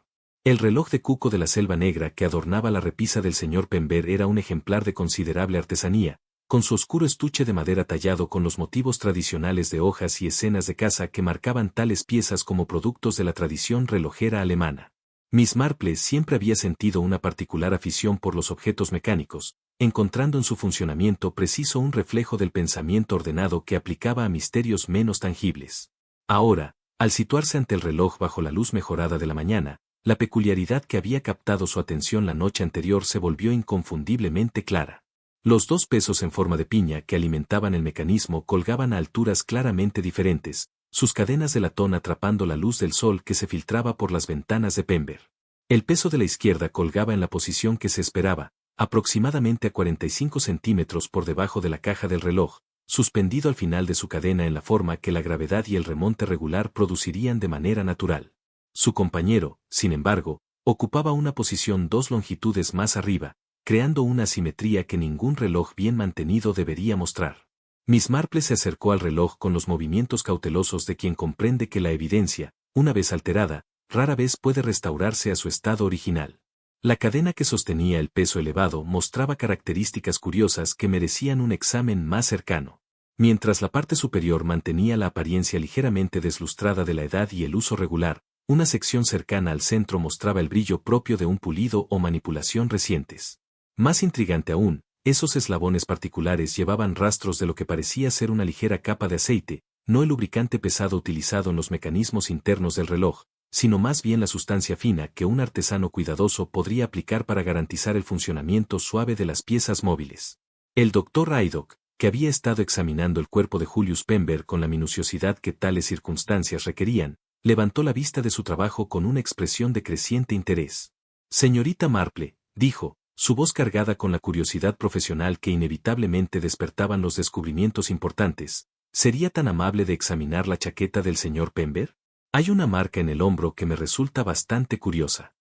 El reloj de cuco de la Selva Negra que adornaba la repisa del señor Pember era un ejemplar de considerable artesanía, con su oscuro estuche de madera tallado con los motivos tradicionales de hojas y escenas de caza que marcaban tales piezas como productos de la tradición relojera alemana. Miss Marple siempre había sentido una particular afición por los objetos mecánicos, encontrando en su funcionamiento preciso un reflejo del pensamiento ordenado que aplicaba a misterios menos tangibles. Ahora, al situarse ante el reloj bajo la luz mejorada de la mañana, la peculiaridad que había captado su atención la noche anterior se volvió inconfundiblemente clara. Los dos pesos en forma de piña que alimentaban el mecanismo colgaban a alturas claramente diferentes, sus cadenas de latón atrapando la luz del sol que se filtraba por las ventanas de Pember. El peso de la izquierda colgaba en la posición que se esperaba, aproximadamente a 45 centímetros por debajo de la caja del reloj, suspendido al final de su cadena en la forma que la gravedad y el remonte regular producirían de manera natural. Su compañero, sin embargo, ocupaba una posición 2 longitudes más arriba, creando una asimetría que ningún reloj bien mantenido debería mostrar. Miss Marple se acercó al reloj con los movimientos cautelosos de quien comprende que la evidencia, una vez alterada, rara vez puede restaurarse a su estado original. La cadena que sostenía el peso elevado mostraba características curiosas que merecían un examen más cercano. Mientras la parte superior mantenía la apariencia ligeramente deslustrada de la edad y el uso regular, una sección cercana al centro mostraba el brillo propio de un pulido o manipulación recientes. Más intrigante aún, esos eslabones particulares llevaban rastros de lo que parecía ser una ligera capa de aceite, no el lubricante pesado utilizado en los mecanismos internos del reloj, sino más bien la sustancia fina que un artesano cuidadoso podría aplicar para garantizar el funcionamiento suave de las piezas móviles. El doctor Haydock, que había estado examinando el cuerpo de Julius Pember con la minuciosidad que tales circunstancias requerían, levantó la vista de su trabajo con una expresión de creciente interés. Señorita Marple, dijo, su voz cargada con la curiosidad profesional que inevitablemente despertaban los descubrimientos importantes, ¿sería tan amable de examinar la chaqueta del señor Pember? Hay una marca en el hombro que me resulta bastante curiosa.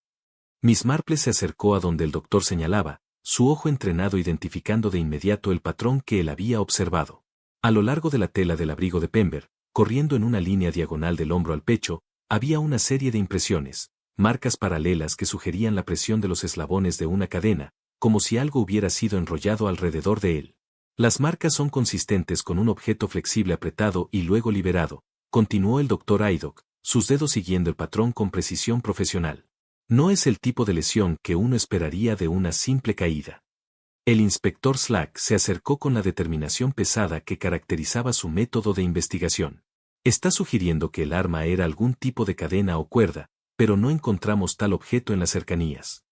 Miss Marple se acercó a donde el doctor señalaba, su ojo entrenado identificando de inmediato el patrón que él había observado. A lo largo de la tela del abrigo de Pember, corriendo en una línea diagonal del hombro al pecho, había una serie de impresiones, marcas paralelas que sugerían la presión de los eslabones de una cadena, como si algo hubiera sido enrollado alrededor de él. Las marcas son consistentes con un objeto flexible apretado y luego liberado, continuó el doctor Haydock, sus dedos siguiendo el patrón con precisión profesional. No es el tipo de lesión que uno esperaría de una simple caída. El inspector Slack se acercó con la determinación pesada que caracterizaba su método de investigación. Está sugiriendo que el arma era algún tipo de cadena o cuerda, pero no encontramos tal objeto en las cercanías.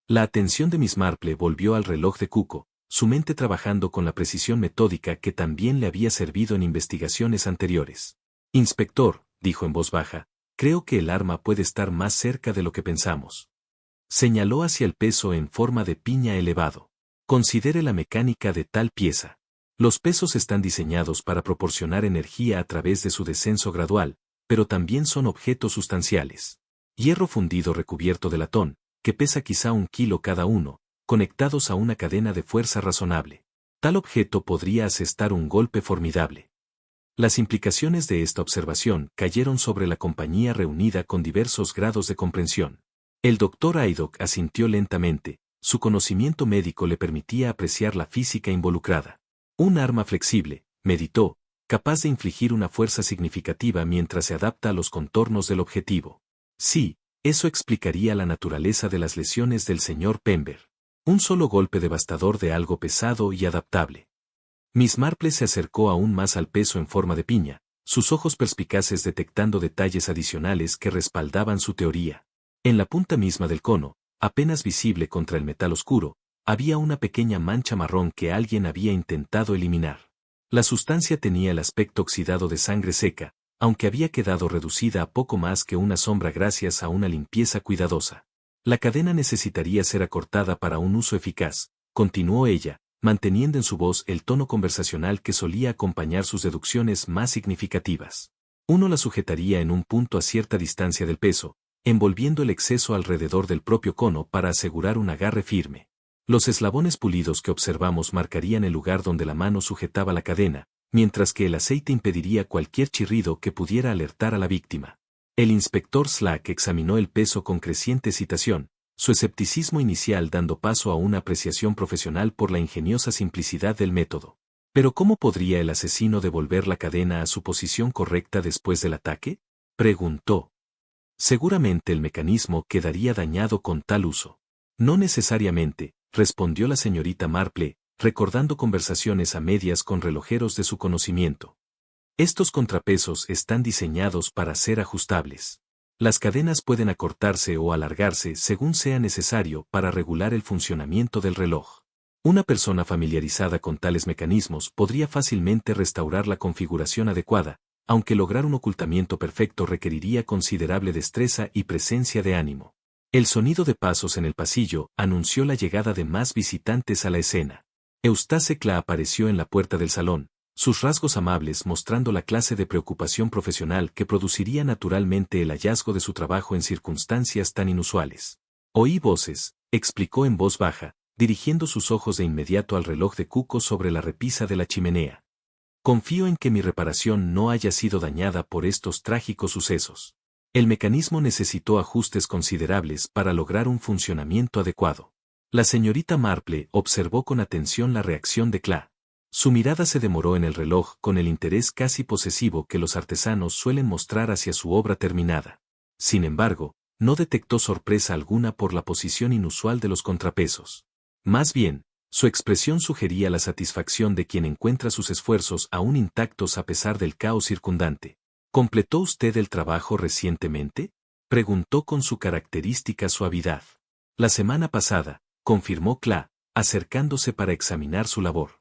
La atención de Miss Marple volvió al reloj de cuco, su mente trabajando con la precisión metódica que también le había servido en investigaciones anteriores. Inspector, dijo en voz baja, creo que el arma puede estar más cerca de lo que pensamos. Señaló hacia el peso en forma de piña elevado. Considere la mecánica de tal pieza. Los pesos están diseñados para proporcionar energía a través de su descenso gradual, pero también son objetos sustanciales. Hierro fundido recubierto de latón, que pesa quizá 1 kilo cada uno, conectados a una cadena de fuerza razonable. Tal objeto podría asestar un golpe formidable. Las implicaciones de esta observación cayeron sobre la compañía reunida con diversos grados de comprensión. El doctor Haydock asintió lentamente, su conocimiento médico le permitía apreciar la física involucrada. Un arma flexible, meditó, capaz de infligir una fuerza significativa mientras se adapta a los contornos del objetivo. Sí, Eso explicaría la naturaleza de las lesiones del señor Pember. Un solo golpe devastador de algo pesado y adaptable. Miss Marple se acercó aún más al peso en forma de piña, sus ojos perspicaces detectando detalles adicionales que respaldaban su teoría. En la punta misma del cono, apenas visible contra el metal oscuro, había una pequeña mancha marrón que alguien había intentado eliminar. La sustancia tenía el aspecto oxidado de sangre seca, aunque había quedado reducida a poco más que una sombra gracias a una limpieza cuidadosa. La cadena necesitaría ser acortada para un uso eficaz, continuó ella, manteniendo en su voz el tono conversacional que solía acompañar sus deducciones más significativas. Uno la sujetaría en un punto a cierta distancia del peso, envolviendo el exceso alrededor del propio cono para asegurar un agarre firme. Los eslabones pulidos que observamos marcarían el lugar donde la mano sujetaba la cadena, mientras que el aceite impediría cualquier chirrido que pudiera alertar a la víctima. El inspector Slack examinó el peso con creciente excitación, su escepticismo inicial dando paso a una apreciación profesional por la ingeniosa simplicidad del método. ¿Pero cómo podría el asesino devolver la cadena a su posición correcta después del ataque?, preguntó. Seguramente el mecanismo quedaría dañado con tal uso. No necesariamente, respondió la señorita Marple, recordando conversaciones a medias con relojeros de su conocimiento. Estos contrapesos están diseñados para ser ajustables. Las cadenas pueden acortarse o alargarse según sea necesario para regular el funcionamiento del reloj. Una persona familiarizada con tales mecanismos podría fácilmente restaurar la configuración adecuada, aunque lograr un ocultamiento perfecto requeriría considerable destreza y presencia de ánimo. El sonido de pasos en el pasillo anunció la llegada de más visitantes a la escena. Eustace Cla apareció en la puerta del salón, sus rasgos amables mostrando la clase de preocupación profesional que produciría naturalmente el hallazgo de su trabajo en circunstancias tan inusuales. Oí voces, explicó en voz baja, dirigiendo sus ojos de inmediato al reloj de cuco sobre la repisa de la chimenea. Confío en que mi reparación no haya sido dañada por estos trágicos sucesos. El mecanismo necesitó ajustes considerables para lograr un funcionamiento adecuado. La señorita Marple observó con atención la reacción de Cla. Su mirada se demoró en el reloj con el interés casi posesivo que los artesanos suelen mostrar hacia su obra terminada. Sin embargo, no detectó sorpresa alguna por la posición inusual de los contrapesos. Más bien, su expresión sugería la satisfacción de quien encuentra sus esfuerzos aún intactos a pesar del caos circundante. ¿Completó usted el trabajo recientemente?, preguntó con su característica suavidad. La semana pasada, confirmó Cla, acercándose para examinar su labor.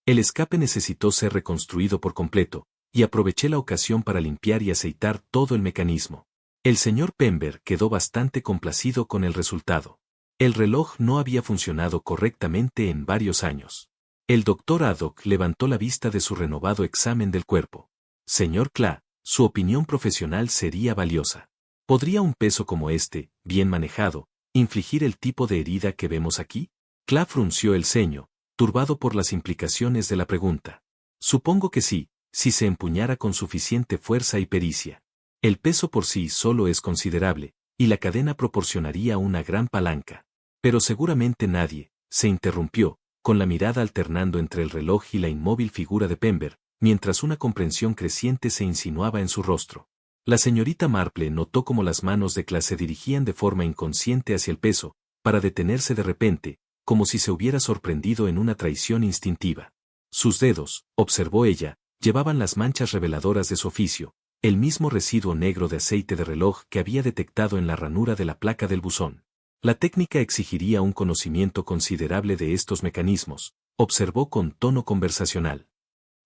El escape necesitó ser reconstruido por completo, y aproveché la ocasión para limpiar y aceitar todo el mecanismo. El señor Pember quedó bastante complacido con el resultado. El reloj no había funcionado correctamente en varios años. El doctor Haddock levantó la vista de su renovado examen del cuerpo. Señor Cla, su opinión profesional sería valiosa. ¿Podría un peso como este, bien manejado, infligir el tipo de herida que vemos aquí? Cla frunció el ceño, turbado por las implicaciones de la pregunta. Supongo que sí, si se empuñara con suficiente fuerza y pericia. El peso por sí solo es considerable, y la cadena proporcionaría una gran palanca. Pero seguramente nadie, se interrumpió, con la mirada alternando entre el reloj y la inmóvil figura de Pember, mientras una comprensión creciente se insinuaba en su rostro. La señorita Marple notó cómo las manos de Cla se dirigían de forma inconsciente hacia el peso, para detenerse de repente, como si se hubiera sorprendido en una traición instintiva. Sus dedos, observó ella, llevaban las manchas reveladoras de su oficio, el mismo residuo negro de aceite de reloj que había detectado en la ranura de la placa del buzón. La técnica exigiría un conocimiento considerable de estos mecanismos, observó con tono conversacional.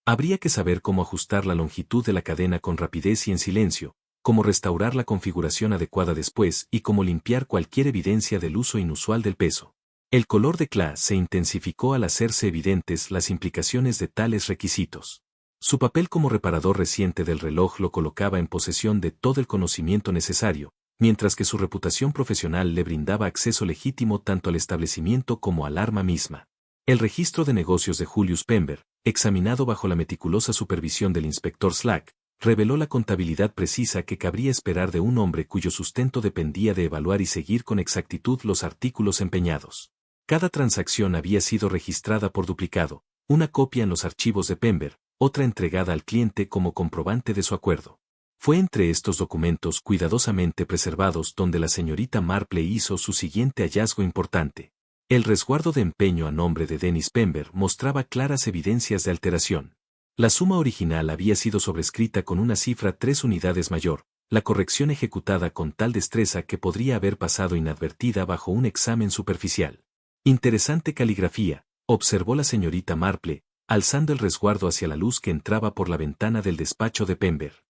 Habría que saber cómo ajustar la longitud de la cadena con rapidez y en silencio, cómo restaurar la configuración adecuada después y cómo limpiar cualquier evidencia del uso inusual del peso. El color de Cla se intensificó al hacerse evidentes las implicaciones de tales requisitos. Su papel como reparador reciente del reloj lo colocaba en posesión de todo el conocimiento necesario, mientras que su reputación profesional le brindaba acceso legítimo tanto al establecimiento como al arma misma. El registro de negocios de Julius Pember, examinado bajo la meticulosa supervisión del inspector Slack, reveló la contabilidad precisa que cabría esperar de un hombre cuyo sustento dependía de evaluar y seguir con exactitud los artículos empeñados. Cada transacción había sido registrada por duplicado, una copia en los archivos de Pember, otra entregada al cliente como comprobante de su acuerdo. Fue entre estos documentos cuidadosamente preservados donde la señorita Marple hizo su siguiente hallazgo importante. El resguardo de empeño a nombre de Dennis Pember mostraba claras evidencias de alteración. La suma original había sido sobrescrita con una cifra 3 unidades mayor, la corrección ejecutada con tal destreza que podría haber pasado inadvertida bajo un examen superficial. Interesante caligrafía, observó la señorita Marple, alzando el resguardo hacia la luz que entraba por la ventana del despacho de Pember.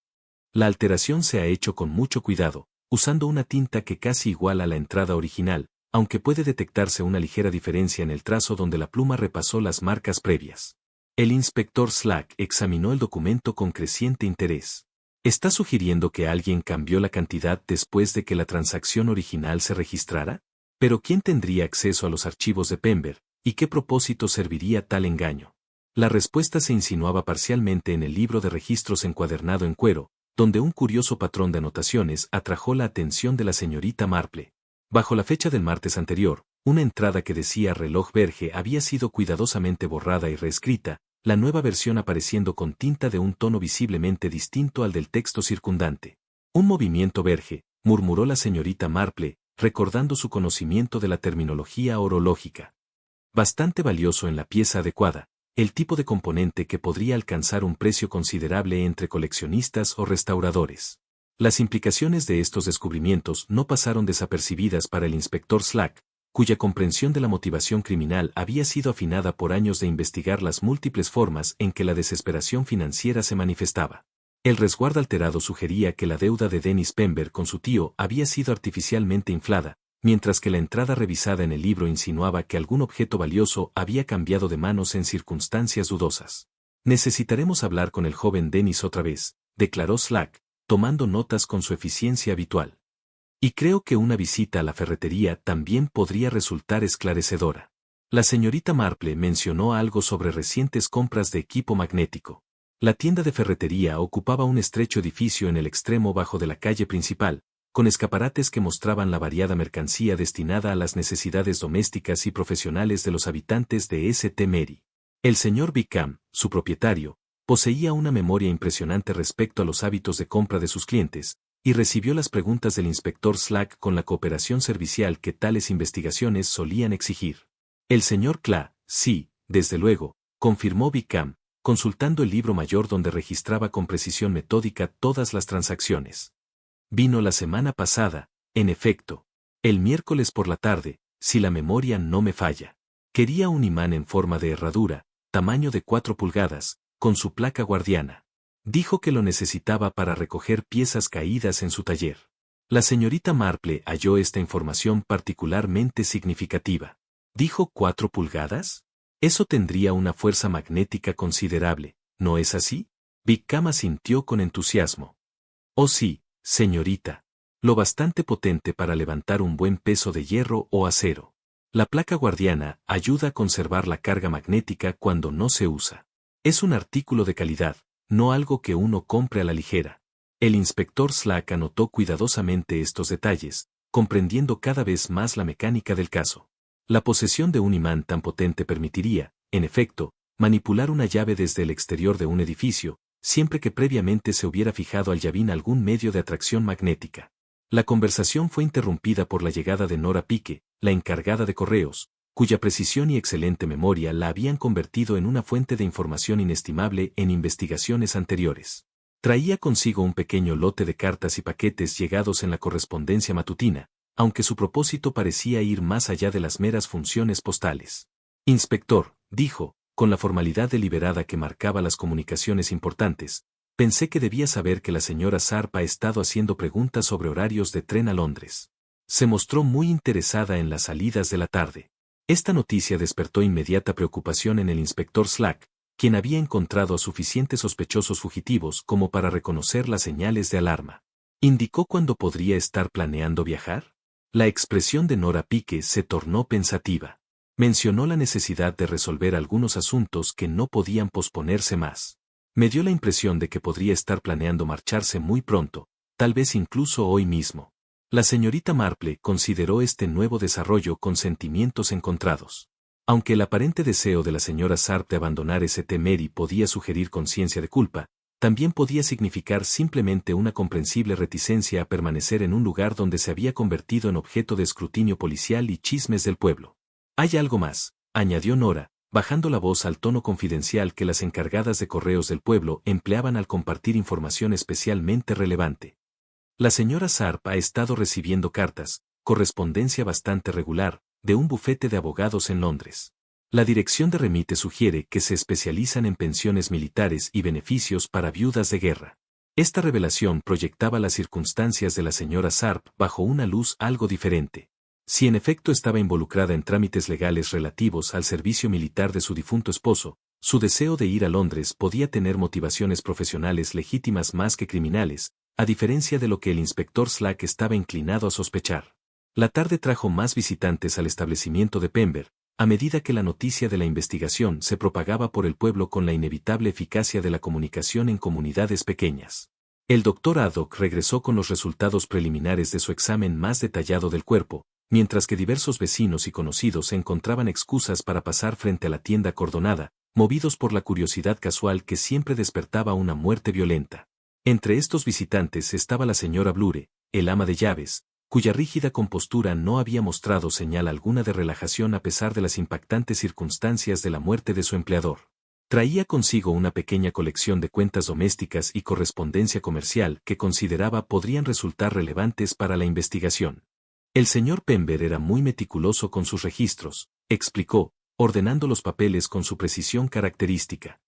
La alteración se ha hecho con mucho cuidado, usando una tinta que casi iguala a la entrada original, aunque puede detectarse una ligera diferencia en el trazo donde la pluma repasó las marcas previas. El inspector Slack examinó el documento con creciente interés. ¿Está sugiriendo que alguien cambió la cantidad después de que la transacción original se registrara? ¿Pero quién tendría acceso a los archivos de Pember, y qué propósito serviría tal engaño? La respuesta se insinuaba parcialmente en el libro de registros encuadernado en cuero, donde un curioso patrón de anotaciones atrajo la atención de la señorita Marple. Bajo la fecha del martes anterior, una entrada que decía reloj Berge había sido cuidadosamente borrada y reescrita, la nueva versión apareciendo con tinta de un tono visiblemente distinto al del texto circundante. Un movimiento Berge, murmuró la señorita Marple, recordando su conocimiento de la terminología orológica. Bastante valioso en la pieza adecuada, el tipo de componente que podría alcanzar un precio considerable entre coleccionistas o restauradores. Las implicaciones de estos descubrimientos no pasaron desapercibidas para el inspector Slack, cuya comprensión de la motivación criminal había sido afinada por años de investigar las múltiples formas en que la desesperación financiera se manifestaba. El resguardo alterado sugería que la deuda de Dennis Pember con su tío había sido artificialmente inflada, mientras que la entrada revisada en el libro insinuaba que algún objeto valioso había cambiado de manos en circunstancias dudosas. Necesitaremos hablar con el joven Dennis otra vez, declaró Slack, tomando notas con su eficiencia habitual. Y creo que una visita a la ferretería también podría resultar esclarecedora. La señorita Marple mencionó algo sobre recientes compras de equipo magnético. La tienda de ferretería ocupaba un estrecho edificio en el extremo bajo de la calle principal, con escaparates que mostraban la variada mercancía destinada a las necesidades domésticas y profesionales de los habitantes de St. Mary. El señor Bickham, su propietario, poseía una memoria impresionante respecto a los hábitos de compra de sus clientes, y recibió las preguntas del inspector Slack con la cooperación servicial que tales investigaciones solían exigir. El señor Cla, sí, desde luego, confirmó Bickham, consultando el libro mayor donde registraba con precisión metódica todas las transacciones. Vino la semana pasada, en efecto. El miércoles por la tarde, si la memoria no me falla. Quería un imán en forma de herradura, tamaño de 4 pulgadas, con su placa guardiana. Dijo que lo necesitaba para recoger piezas caídas en su taller. La señorita Marple halló esta información particularmente significativa. ¿Dijo 4 pulgadas? Eso tendría una fuerza magnética considerable, ¿no es así? Bickham asintió con entusiasmo. Oh sí, señorita. Lo bastante potente para levantar un buen peso de hierro o acero. La placa guardiana ayuda a conservar la carga magnética cuando no se usa. Es un artículo de calidad, no algo que uno compre a la ligera. El inspector Slack anotó cuidadosamente estos detalles, comprendiendo cada vez más la mecánica del caso. La posesión de un imán tan potente permitiría, en efecto, manipular una llave desde el exterior de un edificio, siempre que previamente se hubiera fijado al llavín algún medio de atracción magnética. La conversación fue interrumpida por la llegada de Nora Pique, la encargada de correos, cuya precisión y excelente memoria la habían convertido en una fuente de información inestimable en investigaciones anteriores. Traía consigo un pequeño lote de cartas y paquetes llegados en la correspondencia matutina, aunque su propósito parecía ir más allá de las meras funciones postales. Inspector, dijo, con la formalidad deliberada que marcaba las comunicaciones importantes, pensé que debía saber que la señora Sharp ha estado haciendo preguntas sobre horarios de tren a Londres. Se mostró muy interesada en las salidas de la tarde. Esta noticia despertó inmediata preocupación en el inspector Slack, quien había encontrado a suficientes sospechosos fugitivos como para reconocer las señales de alarma. ¿Indicó cuándo podría estar planeando viajar? La expresión de Nora Pique se tornó pensativa. Mencionó la necesidad de resolver algunos asuntos que no podían posponerse más. Me dio la impresión de que podría estar planeando marcharse muy pronto, tal vez incluso hoy mismo. La señorita Marple consideró este nuevo desarrollo con sentimientos encontrados. Aunque el aparente deseo de la señora Sharp de abandonar St. Mary podía sugerir conciencia de culpa, También podía significar simplemente una comprensible reticencia a permanecer en un lugar donde se había convertido en objeto de escrutinio policial y chismes del pueblo. Hay algo más, añadió Nora, bajando la voz al tono confidencial que las encargadas de correos del pueblo empleaban al compartir información especialmente relevante. La señora Sharp ha estado recibiendo cartas, correspondencia bastante regular, de un bufete de abogados en Londres. La dirección de remite sugiere que se especializan en pensiones militares y beneficios para viudas de guerra. Esta revelación proyectaba las circunstancias de la señora Sharp bajo una luz algo diferente. Si en efecto estaba involucrada en trámites legales relativos al servicio militar de su difunto esposo, su deseo de ir a Londres podía tener motivaciones profesionales legítimas más que criminales, a diferencia de lo que el inspector Slack estaba inclinado a sospechar. La tarde trajo más visitantes al establecimiento de Pember, a medida que la noticia de la investigación se propagaba por el pueblo con la inevitable eficacia de la comunicación en comunidades pequeñas. El doctor Haddock regresó con los resultados preliminares de su examen más detallado del cuerpo, mientras que diversos vecinos y conocidos encontraban excusas para pasar frente a la tienda acordonada, movidos por la curiosidad casual que siempre despertaba una muerte violenta. Entre estos visitantes estaba la señora Blure, el ama de llaves, cuya rígida compostura no había mostrado señal alguna de relajación a pesar de las impactantes circunstancias de la muerte de su empleador. Traía consigo una pequeña colección de cuentas domésticas y correspondencia comercial que consideraba podrían resultar relevantes para la investigación. El señor Pember era muy meticuloso con sus registros, explicó, ordenando los papeles con su precisión característica.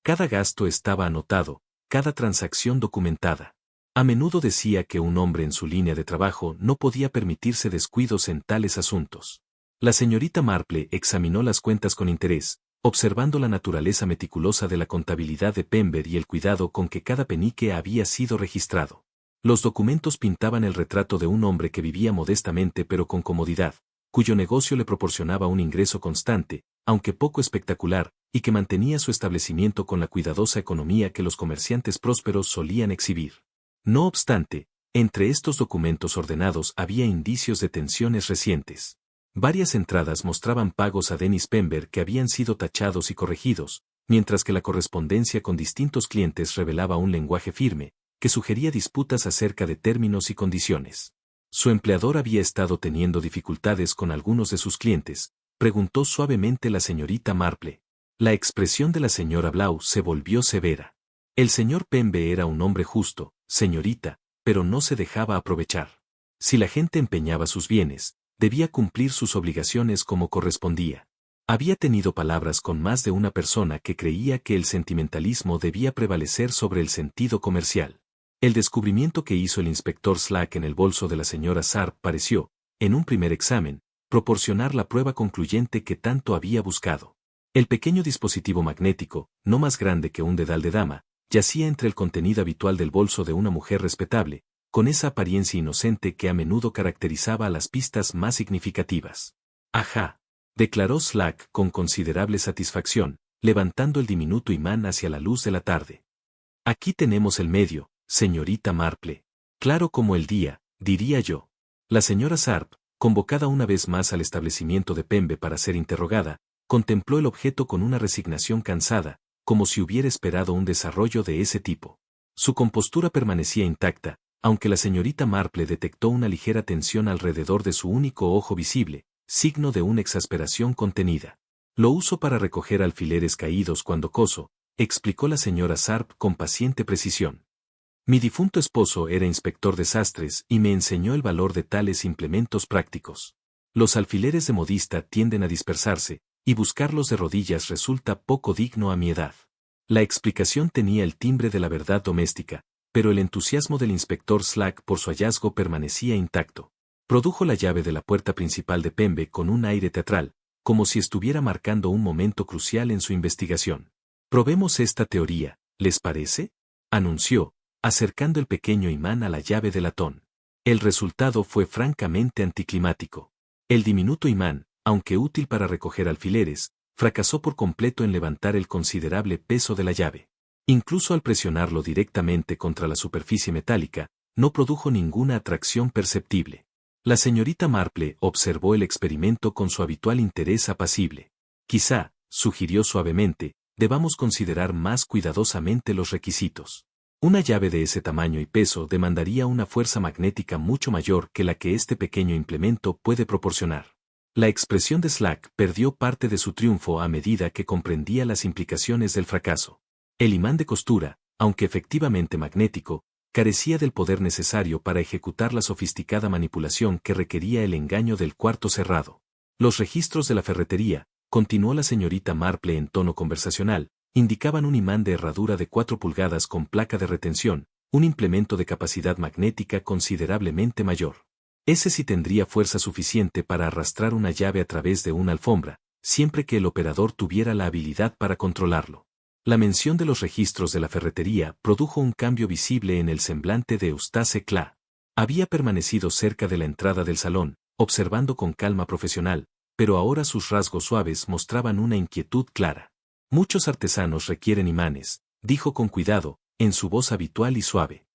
Cada gasto estaba anotado, cada transacción documentada. A menudo decía que un hombre en su línea de trabajo no podía permitirse descuidos en tales asuntos. La señorita Marple examinó las cuentas con interés, observando la naturaleza meticulosa de la contabilidad de Pember y el cuidado con que cada penique había sido registrado. Los documentos pintaban el retrato de un hombre que vivía modestamente pero con comodidad, cuyo negocio le proporcionaba un ingreso constante, aunque poco espectacular, y que mantenía su establecimiento con la cuidadosa economía que los comerciantes prósperos solían exhibir. No obstante, entre estos documentos ordenados había indicios de tensiones recientes. Varias entradas mostraban pagos a Dennis Pember que habían sido tachados y corregidos, mientras que la correspondencia con distintos clientes revelaba un lenguaje firme, que sugería disputas acerca de términos y condiciones. Su empleador había estado teniendo dificultades con algunos de sus clientes, preguntó suavemente la señorita Marple. La expresión de la señora Blau se volvió severa. El señor Pember era un hombre justo, señorita, pero no se dejaba aprovechar. Si la gente empeñaba sus bienes, debía cumplir sus obligaciones como correspondía. Había tenido palabras con más de una persona que creía que el sentimentalismo debía prevalecer sobre el sentido comercial. El descubrimiento que hizo el inspector Slack en el bolso de la señora Sharp pareció, en un primer examen, proporcionar la prueba concluyente que tanto había buscado. El pequeño dispositivo magnético, no más grande que un dedal de dama, yacía entre el contenido habitual del bolso de una mujer respetable, con esa apariencia inocente que a menudo caracterizaba a las pistas más significativas. «Ajá», declaró Slack con considerable satisfacción, levantando el diminuto imán hacia la luz de la tarde. «Aquí tenemos el medio, señorita Marple. Claro como el día, diría yo». La señora Sharp, convocada una vez más al establecimiento de Pember para ser interrogada, contempló el objeto con una resignación cansada, como si hubiera esperado un desarrollo de ese tipo. Su compostura permanecía intacta, aunque la señorita Marple detectó una ligera tensión alrededor de su único ojo visible, signo de una exasperación contenida. «Lo uso para recoger alfileres caídos cuando coso», explicó la señora Sharp con paciente precisión. «Mi difunto esposo era inspector de sastres y me enseñó el valor de tales implementos prácticos. Los alfileres de modista tienden a dispersarse, y buscarlos de rodillas resulta poco digno a mi edad». La explicación tenía el timbre de la verdad doméstica, pero el entusiasmo del inspector Slack por su hallazgo permanecía intacto. Produjo la llave de la puerta principal de Pember con un aire teatral, como si estuviera marcando un momento crucial en su investigación. «Probemos esta teoría, ¿les parece?», anunció, acercando el pequeño imán a la llave de latón. El resultado fue francamente anticlimático. El diminuto imán, aunque útil para recoger alfileres, fracasó por completo en levantar el considerable peso de la llave. Incluso al presionarlo directamente contra la superficie metálica, no produjo ninguna atracción perceptible. La señorita Marple observó el experimento con su habitual interés apacible. «Quizá», sugirió suavemente, debamos considerar más cuidadosamente los requisitos. Una llave de ese tamaño y peso demandaría una fuerza magnética mucho mayor que la que este pequeño implemento puede proporcionar. La expresión de Slack perdió parte de su triunfo a medida que comprendía las implicaciones del fracaso. El imán de costura, aunque efectivamente magnético, carecía del poder necesario para ejecutar la sofisticada manipulación que requería el engaño del cuarto cerrado. Los registros de la ferretería, continuó la señorita Marple en tono conversacional, indicaban un imán de herradura de 4 pulgadas con placa de retención, un implemento de capacidad magnética considerablemente mayor. Ese sí tendría fuerza suficiente para arrastrar una llave a través de una alfombra, siempre que el operador tuviera la habilidad para controlarlo. La mención de los registros de la ferretería produjo un cambio visible en el semblante de Eustace Cla. Había permanecido cerca de la entrada del salón, observando con calma profesional, pero ahora sus rasgos suaves mostraban una inquietud clara. Muchos artesanos requieren imanes, dijo con cuidado, en su voz habitual y suave.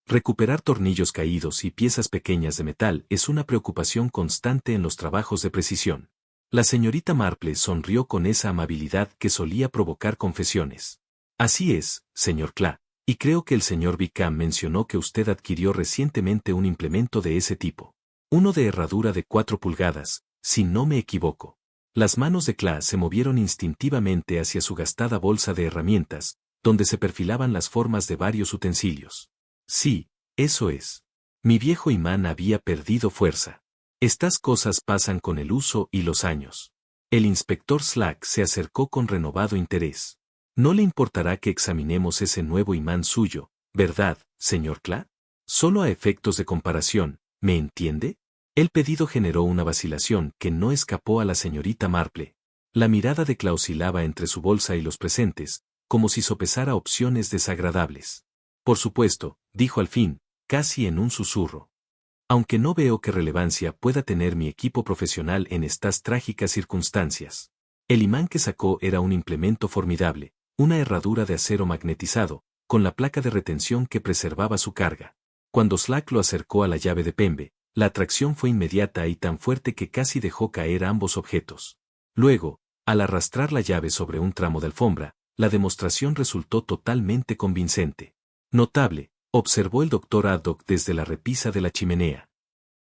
Recuperar tornillos caídos y piezas pequeñas de metal es una preocupación constante en los trabajos de precisión. La señorita Marple sonrió con esa amabilidad que solía provocar confesiones. Así es, señor Cla, y creo que el señor Bickham mencionó que usted adquirió recientemente un implemento de ese tipo. Uno de herradura de 4 pulgadas, si no me equivoco. Las manos de Cla se movieron instintivamente hacia su gastada bolsa de herramientas, donde se perfilaban las formas de varios utensilios. Sí, eso es. Mi viejo imán había perdido fuerza. Estas cosas pasan con el uso y los años. El inspector Slack se acercó con renovado interés. ¿No le importará que examinemos ese nuevo imán suyo, verdad, señor Cla? Solo a efectos de comparación, ¿me entiende? El pedido generó una vacilación que no escapó a la señorita Marple. La mirada de Cla oscilaba entre su bolsa y los presentes, como si sopesara opciones desagradables. Por supuesto, dijo al fin, casi en un susurro. Aunque no veo qué relevancia pueda tener mi equipo profesional en estas trágicas circunstancias. El imán que sacó era un implemento formidable, una herradura de acero magnetizado, con la placa de retención que preservaba su carga. Cuando Slack lo acercó a la llave de Pembe, la atracción fue inmediata y tan fuerte que casi dejó caer ambos objetos. Luego, al arrastrar la llave sobre un tramo de alfombra, la demostración resultó totalmente convincente. Notable, observó el doctor Haddock desde la repisa de la chimenea.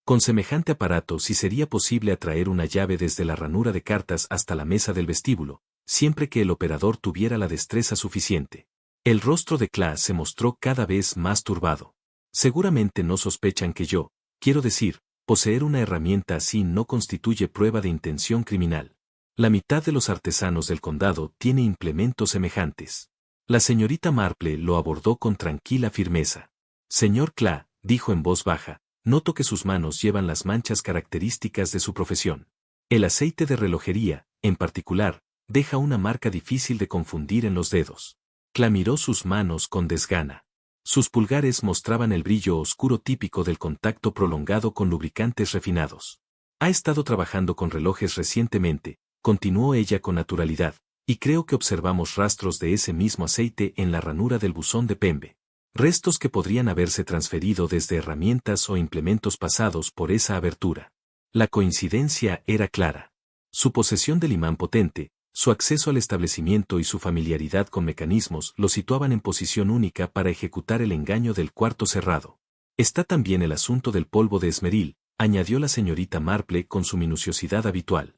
Con semejante aparato sí sería posible atraer una llave desde la ranura de cartas hasta la mesa del vestíbulo, siempre que el operador tuviera la destreza suficiente. El rostro de Cla se mostró cada vez más turbado. Seguramente no sospechan que yo, quiero decir, poseer una herramienta así no constituye prueba de intención criminal. La mitad de los artesanos del condado tiene implementos semejantes. La señorita Marple lo abordó con tranquila firmeza. Señor Cla, dijo en voz baja, noto que sus manos llevan las manchas características de su profesión. El aceite de relojería, en particular, deja una marca difícil de confundir en los dedos. Cla miró sus manos con desgana. Sus pulgares mostraban el brillo oscuro típico del contacto prolongado con lubricantes refinados. Ha estado trabajando con relojes recientemente, continuó ella con naturalidad, y creo que observamos rastros de ese mismo aceite en la ranura del buzón de Pembe. Restos que podrían haberse transferido desde herramientas o implementos pasados por esa abertura. La coincidencia era clara. Su posesión del imán potente, su acceso al establecimiento y su familiaridad con mecanismos lo situaban en posición única para ejecutar el engaño del cuarto cerrado. Está también el asunto del polvo de esmeril, añadió la señorita Marple con su minuciosidad habitual.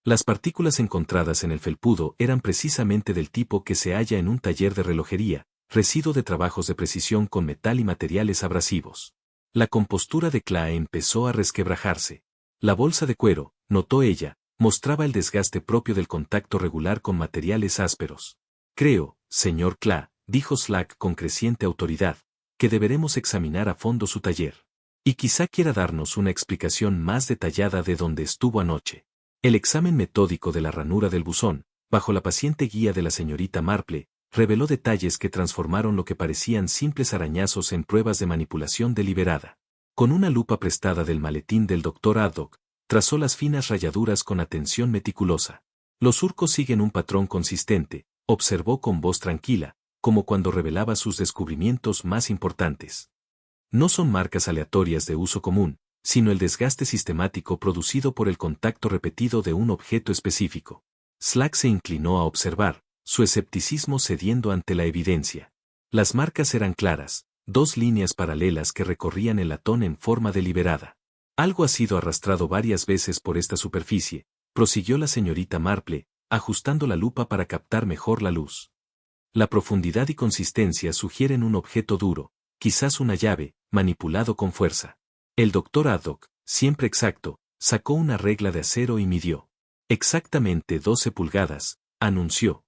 Las partículas encontradas en el felpudo eran precisamente del tipo que se halla en un taller de relojería, residuo de trabajos de precisión con metal y materiales abrasivos. La compostura de Cla empezó a resquebrajarse. La bolsa de cuero, notó ella, mostraba el desgaste propio del contacto regular con materiales ásperos. Creo, señor Cla, dijo Slack con creciente autoridad, que deberemos examinar a fondo su taller. Y quizá quiera darnos una explicación más detallada de dónde estuvo anoche. El examen metódico de la ranura del buzón, bajo la paciente guía de la señorita Marple, reveló detalles que transformaron lo que parecían simples arañazos en pruebas de manipulación deliberada. Con una lupa prestada del maletín del doctor Haddock, trazó las finas rayaduras con atención meticulosa. Los surcos siguen un patrón consistente, observó con voz tranquila, como cuando revelaba sus descubrimientos más importantes. No son marcas aleatorias de uso común, sino el desgaste sistemático producido por el contacto repetido de un objeto específico. Slack se inclinó a observar, su escepticismo cediendo ante la evidencia. Las marcas eran claras, 2 líneas paralelas que recorrían el latón en forma deliberada. Algo ha sido arrastrado varias veces por esta superficie, prosiguió la señorita Marple, ajustando la lupa para captar mejor la luz. La profundidad y consistencia sugieren un objeto duro, quizás una llave, manipulado con fuerza. El doctor Haddock, siempre exacto, sacó una regla de acero y midió. Exactamente 12 pulgadas, anunció.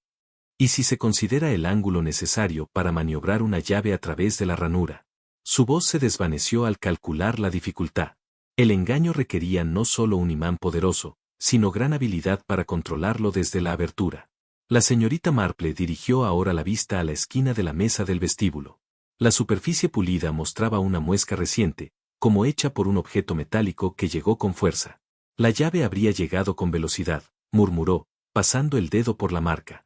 ¿Y si se considera el ángulo necesario para maniobrar una llave a través de la ranura? Su voz se desvaneció al calcular la dificultad. El engaño requería no solo un imán poderoso, sino gran habilidad para controlarlo desde la abertura. La señorita Marple dirigió ahora la vista a la esquina de la mesa del vestíbulo. La superficie pulida mostraba una muesca reciente, como hecha por un objeto metálico que llegó con fuerza. La llave habría llegado con velocidad, murmuró, pasando el dedo por la marca.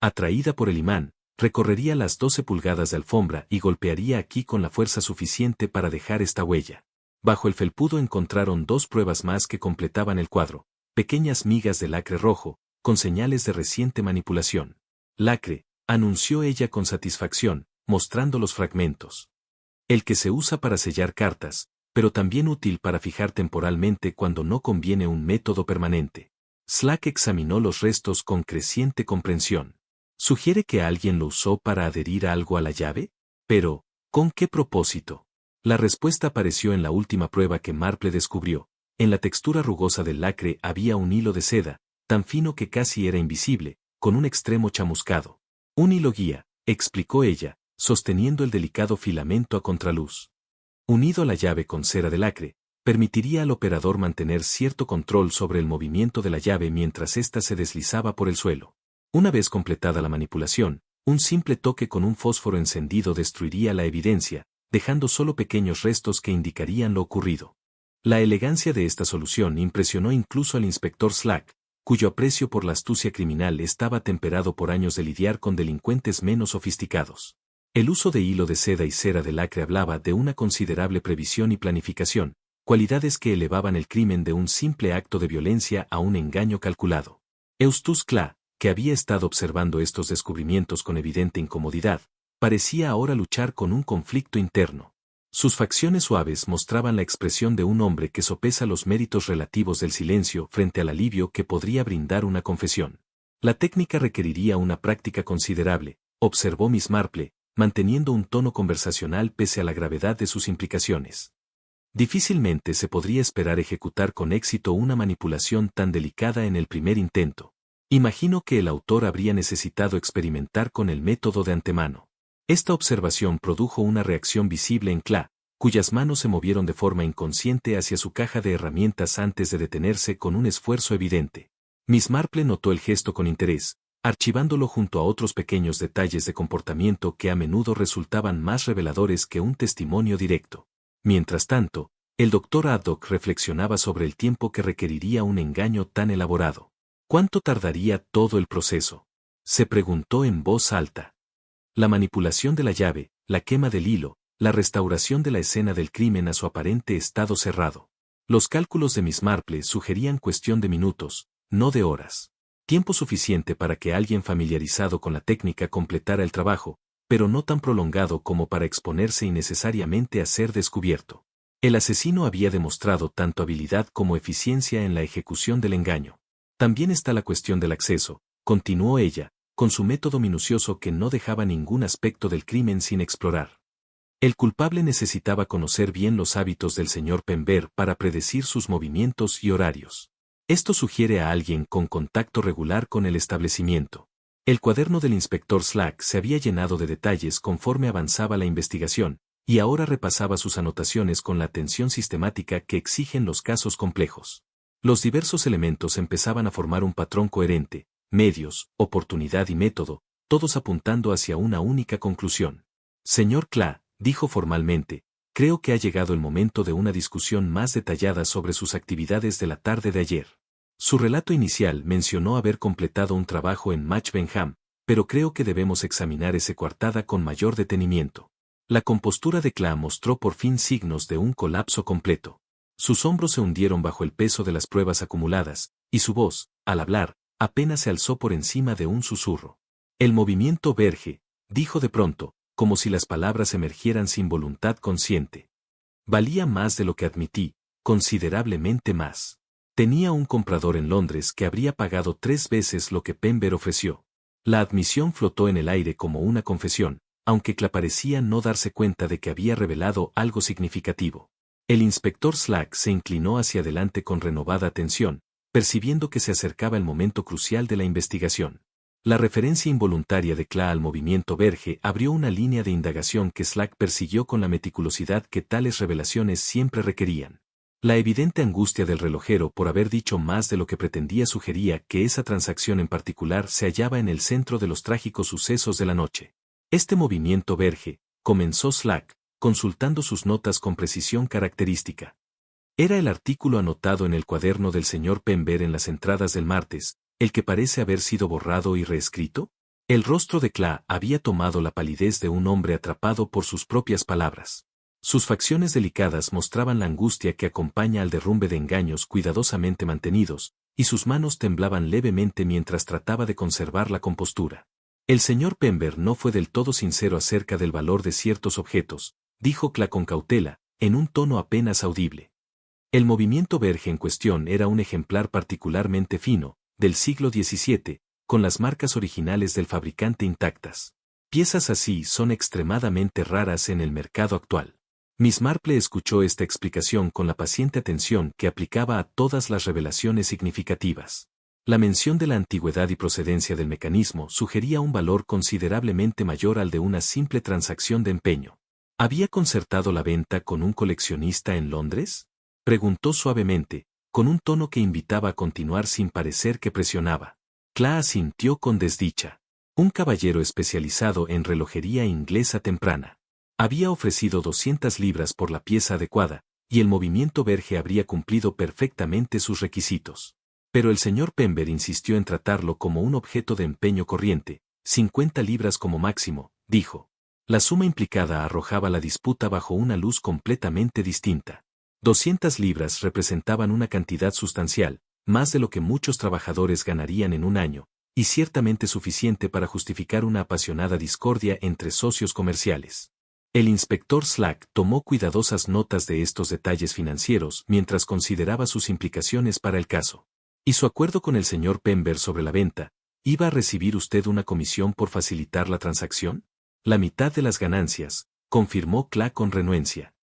Atraída por el imán, recorrería las 12 pulgadas de alfombra y golpearía aquí con la fuerza suficiente para dejar esta huella. Bajo el felpudo encontraron 2 pruebas más que completaban el cuadro, pequeñas migas de lacre rojo, con señales de reciente manipulación. Lacre, anunció ella con satisfacción, mostrando los fragmentos. El que se usa para sellar cartas, pero también útil para fijar temporalmente cuando no conviene un método permanente. Slack examinó los restos con creciente comprensión. ¿Sugiere que alguien lo usó para adherir algo a la llave? Pero, ¿con qué propósito? La respuesta apareció en la última prueba que Marple descubrió. En la textura rugosa del lacre había un hilo de seda, tan fino que casi era invisible, con un extremo chamuscado. Un hilo guía, explicó ella, sosteniendo el delicado filamento a contraluz. Unido a la llave con cera de lacre, permitiría al operador mantener cierto control sobre el movimiento de la llave mientras ésta se deslizaba por el suelo. Una vez completada la manipulación, un simple toque con un fósforo encendido destruiría la evidencia, dejando solo pequeños restos que indicarían lo ocurrido. La elegancia de esta solución impresionó incluso al inspector Slack, cuyo aprecio por la astucia criminal estaba temperado por años de lidiar con delincuentes menos sofisticados. El uso de hilo de seda y cera de lacre hablaba de una considerable previsión y planificación, cualidades que elevaban el crimen de un simple acto de violencia a un engaño calculado. Eustace Cla, que había estado observando estos descubrimientos con evidente incomodidad, parecía ahora luchar con un conflicto interno. Sus facciones suaves mostraban la expresión de un hombre que sopesa los méritos relativos del silencio frente al alivio que podría brindar una confesión. La técnica requeriría una práctica considerable, observó Miss Marple, manteniendo un tono conversacional pese a la gravedad de sus implicaciones. Difícilmente se podría esperar ejecutar con éxito una manipulación tan delicada en el primer intento. Imagino que el autor habría necesitado experimentar con el método de antemano. Esta observación produjo una reacción visible en Cla, cuyas manos se movieron de forma inconsciente hacia su caja de herramientas antes de detenerse con un esfuerzo evidente. Miss Marple notó el gesto con interés, archivándolo junto a otros pequeños detalles de comportamiento que a menudo resultaban más reveladores que un testimonio directo. Mientras tanto, el doctor Haddock reflexionaba sobre el tiempo que requeriría un engaño tan elaborado. ¿Cuánto tardaría todo el proceso? Se preguntó en voz alta. La manipulación de la llave, la quema del hilo, la restauración de la escena del crimen a su aparente estado cerrado. Los cálculos de Miss Marple sugerían cuestión de minutos, no de horas. Tiempo suficiente para que alguien familiarizado con la técnica completara el trabajo, pero no tan prolongado como para exponerse innecesariamente a ser descubierto. El asesino había demostrado tanto habilidad como eficiencia en la ejecución del engaño. También está la cuestión del acceso, continuó ella, con su método minucioso que no dejaba ningún aspecto del crimen sin explorar. El culpable necesitaba conocer bien los hábitos del señor Pember para predecir sus movimientos y horarios. Esto sugiere a alguien con contacto regular con el establecimiento. El cuaderno del inspector Slack se había llenado de detalles conforme avanzaba la investigación, y ahora repasaba sus anotaciones con la atención sistemática que exigen los casos complejos. Los diversos elementos empezaban a formar un patrón coherente, medios, oportunidad y método, todos apuntando hacia una única conclusión. Señor Cla, dijo formalmente, creo que ha llegado el momento de una discusión más detallada sobre sus actividades de la tarde de ayer. Su relato inicial mencionó haber completado un trabajo en Match Benham, pero creo que debemos examinar esa coartada con mayor detenimiento. La compostura de Cla mostró por fin signos de un colapso completo. Sus hombros se hundieron bajo el peso de las pruebas acumuladas, y su voz, al hablar, apenas se alzó por encima de un susurro. El movimiento verge, dijo de pronto, como si las palabras emergieran sin voluntad consciente. Valía más de lo que admití, considerablemente más. Tenía un comprador en Londres que habría pagado 3 veces lo que Pember ofreció. La admisión flotó en el aire como una confesión, aunque Clay parecía no darse cuenta de que había revelado algo significativo. El inspector Slack se inclinó hacia adelante con renovada atención, percibiendo que se acercaba el momento crucial de la investigación. La referencia involuntaria de Clay al movimiento verge abrió una línea de indagación que Slack persiguió con la meticulosidad que tales revelaciones siempre requerían. La evidente angustia del relojero por haber dicho más de lo que pretendía sugería que esa transacción en particular se hallaba en el centro de los trágicos sucesos de la noche. Este movimiento verge, comenzó Slack, consultando sus notas con precisión característica. Era el artículo anotado en el cuaderno del señor Pember en las entradas del martes, el que parece haber sido borrado y reescrito. El rostro de Clay había tomado la palidez de un hombre atrapado por sus propias palabras. Sus facciones delicadas mostraban la angustia que acompaña al derrumbe de engaños cuidadosamente mantenidos, y sus manos temblaban levemente mientras trataba de conservar la compostura. El señor Pember no fue del todo sincero acerca del valor de ciertos objetos, dijo Clay con cautela, en un tono apenas audible. El movimiento verge en cuestión era un ejemplar particularmente fino, del siglo XVII, con las marcas originales del fabricante intactas. Piezas así son extremadamente raras en el mercado actual. Miss Marple escuchó esta explicación con la paciente atención que aplicaba a todas las revelaciones significativas. La mención de la antigüedad y procedencia del mecanismo sugería un valor considerablemente mayor al de una simple transacción de empeño. ¿Había concertado la venta con un coleccionista en Londres?, preguntó suavemente, con un tono que invitaba a continuar sin parecer que presionaba. Clay asintió con desdicha. Un caballero especializado en relojería inglesa temprana. Había ofrecido 200 libras por la pieza adecuada, y el movimiento verge habría cumplido perfectamente sus requisitos. Pero el señor Pember insistió en tratarlo como un objeto de empeño corriente, 50 libras como máximo, dijo. La suma implicada arrojaba la disputa bajo una luz completamente distinta. 200 libras representaban una cantidad sustancial, más de lo que muchos trabajadores ganarían en un año, y ciertamente suficiente para justificar una apasionada discordia entre socios comerciales. El inspector Slack tomó cuidadosas notas de estos detalles financieros mientras consideraba sus implicaciones para el caso. ¿Y su acuerdo con el señor Pember sobre la venta? ¿Iba a recibir usted una comisión por facilitar la transacción? La mitad de las ganancias, confirmó Clay con renuencia.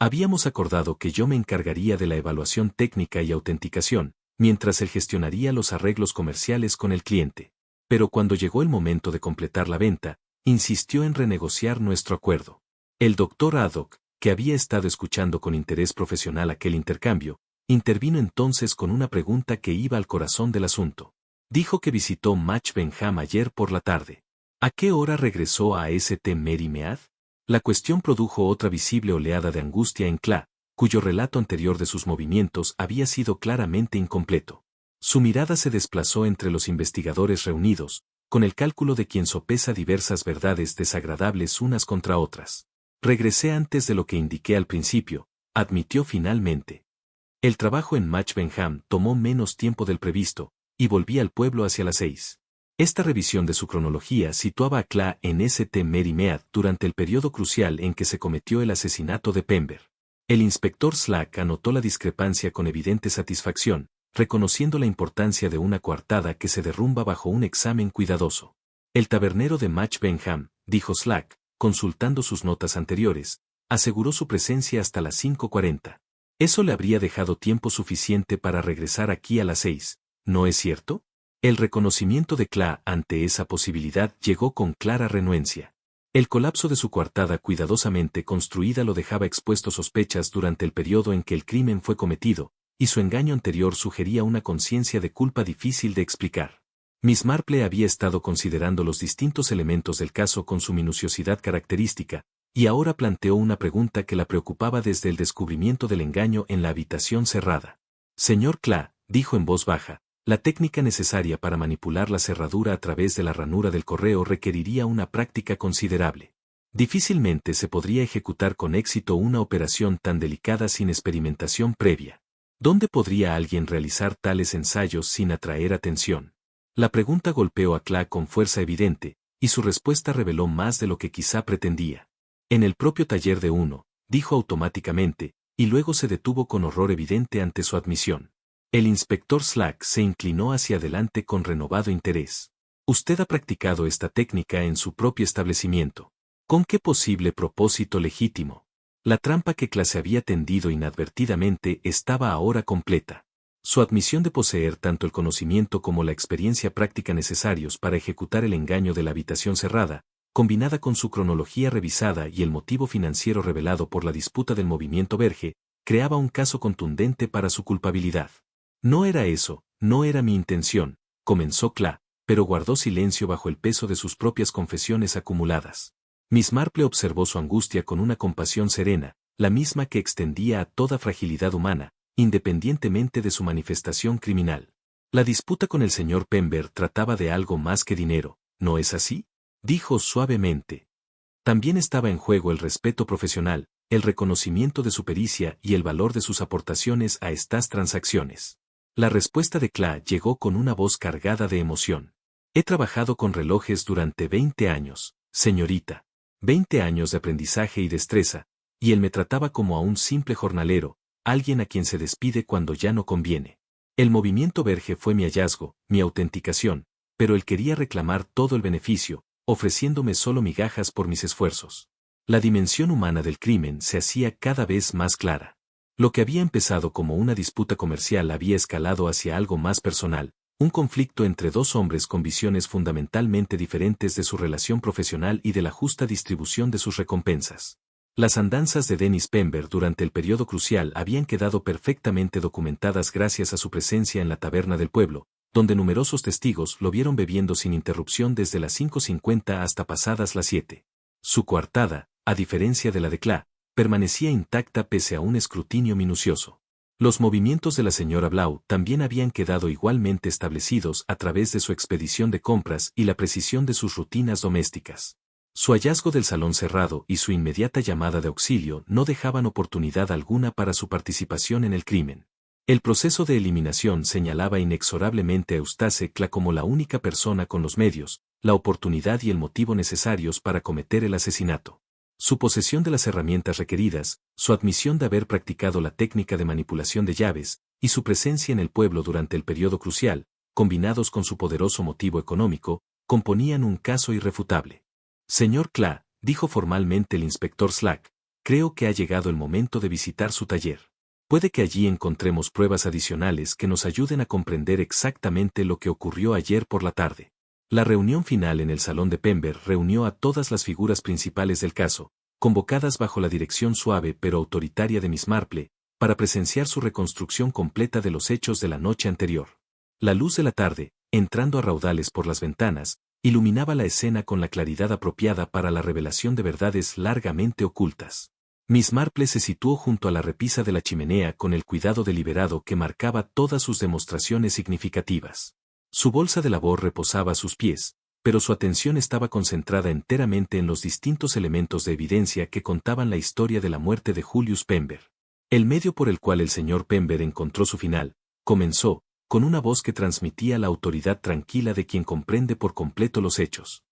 Habíamos acordado que yo me encargaría de la evaluación técnica y autenticación, mientras él gestionaría los arreglos comerciales con el cliente. Pero cuando llegó el momento de completar la venta, insistió en renegociar nuestro acuerdo. El doctor Haddock, que había estado escuchando con interés profesional aquel intercambio, intervino entonces con una pregunta que iba al corazón del asunto. Dijo que visitó Match Benham ayer por la tarde. ¿A qué hora regresó a St. Mary Mead? La cuestión produjo otra visible oleada de angustia en Clay, cuyo relato anterior de sus movimientos había sido claramente incompleto. Su mirada se desplazó entre los investigadores reunidos, con el cálculo de quien sopesa diversas verdades desagradables unas contra otras. Regresé antes de lo que indiqué al principio, admitió finalmente. El trabajo en Match Benham tomó menos tiempo del previsto, y volví al pueblo hacia las 6. Esta revisión de su cronología situaba a Clay en St. Mary Mead durante el periodo crucial en que se cometió el asesinato de Pember. El inspector Slack anotó la discrepancia con evidente satisfacción, reconociendo la importancia de una coartada que se derrumba bajo un examen cuidadoso. El tabernero de Match Benham, dijo Slack, consultando sus notas anteriores, aseguró su presencia hasta las 5:40. Eso le habría dejado tiempo suficiente para regresar aquí a las 6, ¿no es cierto? El reconocimiento de Clay ante esa posibilidad llegó con clara renuencia. El colapso de su coartada cuidadosamente construida lo dejaba expuesto a sospechas durante el periodo en que el crimen fue cometido, y su engaño anterior sugería una conciencia de culpa difícil de explicar. Miss Marple había estado considerando los distintos elementos del caso con su minuciosidad característica, y ahora planteó una pregunta que la preocupaba desde el descubrimiento del engaño en la habitación cerrada. Señor Clay, dijo en voz baja, la técnica necesaria para manipular la cerradura a través de la ranura del correo requeriría una práctica considerable. Difícilmente se podría ejecutar con éxito una operación tan delicada sin experimentación previa. ¿Dónde podría alguien realizar tales ensayos sin atraer atención? La pregunta golpeó a Clark con fuerza evidente, y su respuesta reveló más de lo que quizá pretendía. En el propio taller de uno, dijo automáticamente, y luego se detuvo con horror evidente ante su admisión. El inspector Slack se inclinó hacia adelante con renovado interés. Usted ha practicado esta técnica en su propio establecimiento. ¿Con qué posible propósito legítimo? La trampa que Clase había tendido inadvertidamente estaba ahora completa. Su admisión de poseer tanto el conocimiento como la experiencia práctica necesarios para ejecutar el engaño de la habitación cerrada, combinada con su cronología revisada y el motivo financiero revelado por la disputa del movimiento Verge, creaba un caso contundente para su culpabilidad. No era eso, no era mi intención, comenzó Clark, pero guardó silencio bajo el peso de sus propias confesiones acumuladas. Miss Marple observó su angustia con una compasión serena, la misma que extendía a toda fragilidad humana, independientemente de su manifestación criminal. La disputa con el señor Pember trataba de algo más que dinero, ¿no es así?, dijo suavemente. También estaba en juego el respeto profesional, el reconocimiento de su pericia y el valor de sus aportaciones a estas transacciones. La respuesta de Clark llegó con una voz cargada de emoción. He trabajado con relojes durante 20 años, señorita. 20 años de aprendizaje y destreza, y él me trataba como a un simple jornalero, alguien a quien se despide cuando ya no conviene. El movimiento Verge fue mi hallazgo, mi autenticación, pero él quería reclamar todo el beneficio, ofreciéndome solo migajas por mis esfuerzos. La dimensión humana del crimen se hacía cada vez más clara. Lo que había empezado como una disputa comercial había escalado hacia algo más personal, un conflicto entre dos hombres con visiones fundamentalmente diferentes de su relación profesional y de la justa distribución de sus recompensas. Las andanzas de Dennis Pember durante el periodo crucial habían quedado perfectamente documentadas gracias a su presencia en la taberna del pueblo, donde numerosos testigos lo vieron bebiendo sin interrupción desde las 5:50 hasta pasadas las 7. Su coartada, a diferencia de la de Clark, permanecía intacta pese a un escrutinio minucioso. Los movimientos de la señora Blau también habían quedado igualmente establecidos a través de su expedición de compras y la precisión de sus rutinas domésticas. Su hallazgo del salón cerrado y su inmediata llamada de auxilio no dejaban oportunidad alguna para su participación en el crimen. El proceso de eliminación señalaba inexorablemente a Eustace Clark como la única persona con los medios, la oportunidad y el motivo necesarios para cometer el asesinato. Su posesión de las herramientas requeridas, su admisión de haber practicado la técnica de manipulación de llaves, y su presencia en el pueblo durante el periodo crucial, combinados con su poderoso motivo económico, componían un caso irrefutable. Señor Clark, dijo formalmente el inspector Slack, creo que ha llegado el momento de visitar su taller. Puede que allí encontremos pruebas adicionales que nos ayuden a comprender exactamente lo que ocurrió ayer por la tarde. La reunión final en el salón de Pember reunió a todas las figuras principales del caso, convocadas bajo la dirección suave pero autoritaria de Miss Marple, para presenciar su reconstrucción completa de los hechos de la noche anterior. La luz de la tarde, entrando a raudales por las ventanas, iluminaba la escena con la claridad apropiada para la revelación de verdades largamente ocultas. Miss Marple se situó junto a la repisa de la chimenea con el cuidado deliberado que marcaba todas sus demostraciones significativas. Su bolsa de labor reposaba a sus pies, pero su atención estaba concentrada enteramente en los distintos elementos de evidencia que contaban la historia de la muerte de Julius Pember. El medio por el cual el señor Pember encontró su final, comenzó, con una voz que transmitía la autoridad tranquila de quien comprende por completo los hechos.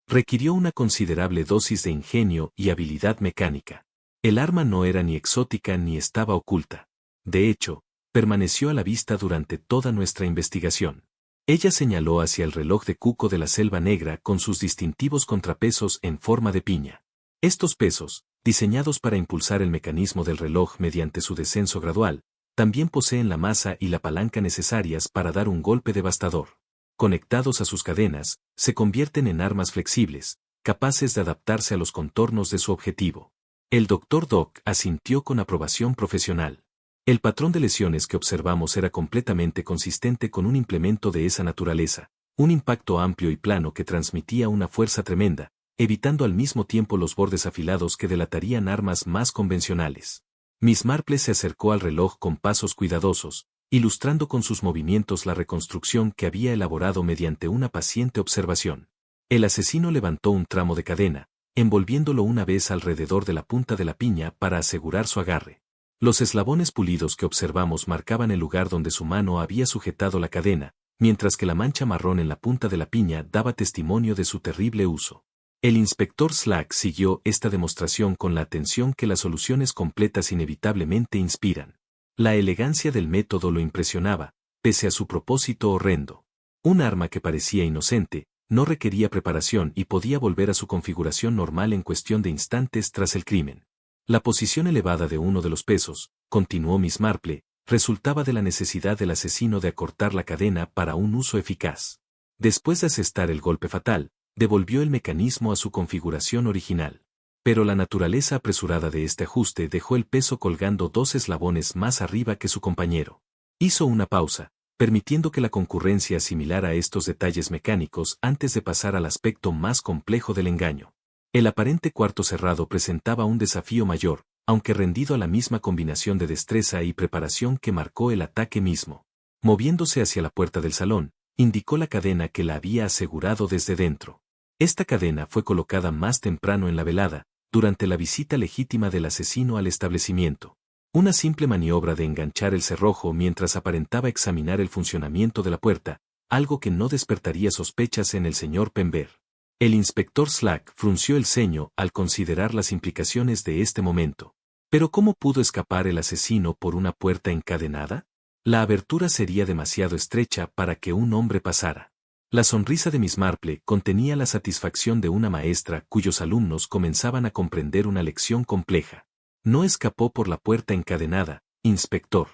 Requirió una considerable dosis de ingenio y habilidad mecánica. El arma no era ni exótica ni estaba oculta. De hecho, permaneció a la vista durante toda nuestra investigación. Ella señaló hacia el reloj de cuco de la Selva Negra con sus distintivos contrapesos en forma de piña. Estos pesos, diseñados para impulsar el mecanismo del reloj mediante su descenso gradual, también poseen la masa y la palanca necesarias para dar un golpe devastador. Conectados a sus cadenas, se convierten en armas flexibles, capaces de adaptarse a los contornos de su objetivo. El Dr. Doc asintió con aprobación profesional. El patrón de lesiones que observamos era completamente consistente con un implemento de esa naturaleza, un impacto amplio y plano que transmitía una fuerza tremenda, evitando al mismo tiempo los bordes afilados que delatarían armas más convencionales. Miss Marple se acercó al reloj con pasos cuidadosos, ilustrando con sus movimientos la reconstrucción que había elaborado mediante una paciente observación. El asesino levantó un tramo de cadena, envolviéndolo una vez alrededor de la punta de la piña para asegurar su agarre. Los eslabones pulidos que observamos marcaban el lugar donde su mano había sujetado la cadena, mientras que la mancha marrón en la punta de la piña daba testimonio de su terrible uso. El inspector Slack siguió esta demostración con la atención que las soluciones completas inevitablemente inspiran. La elegancia del método lo impresionaba, pese a su propósito horrendo. Un arma que parecía inocente, no requería preparación y podía volver a su configuración normal en cuestión de instantes tras el crimen. La posición elevada de uno de los pesos, continuó Miss Marple, resultaba de la necesidad del asesino de acortar la cadena para un uso eficaz. Después de asestar el golpe fatal, devolvió el mecanismo a su configuración original. Pero la naturaleza apresurada de este ajuste dejó el peso colgando 2 eslabones más arriba que su compañero. Hizo una pausa, permitiendo que la concurrencia asimilara estos detalles mecánicos antes de pasar al aspecto más complejo del engaño. El aparente cuarto cerrado presentaba un desafío mayor, aunque rendido a la misma combinación de destreza y preparación que marcó el ataque mismo. Moviéndose hacia la puerta del salón, indicó la cadena que la había asegurado desde dentro. Esta cadena fue colocada más temprano en la velada, durante la visita legítima del asesino al establecimiento. Una simple maniobra de enganchar el cerrojo mientras aparentaba examinar el funcionamiento de la puerta, algo que no despertaría sospechas en el señor Pember. El inspector Slack frunció el ceño al considerar las implicaciones de este momento. ¿Pero cómo pudo escapar el asesino por una puerta encadenada? La abertura sería demasiado estrecha para que un hombre pasara. La sonrisa de Miss Marple contenía la satisfacción de una maestra cuyos alumnos comenzaban a comprender una lección compleja. No escapó por la puerta encadenada, inspector.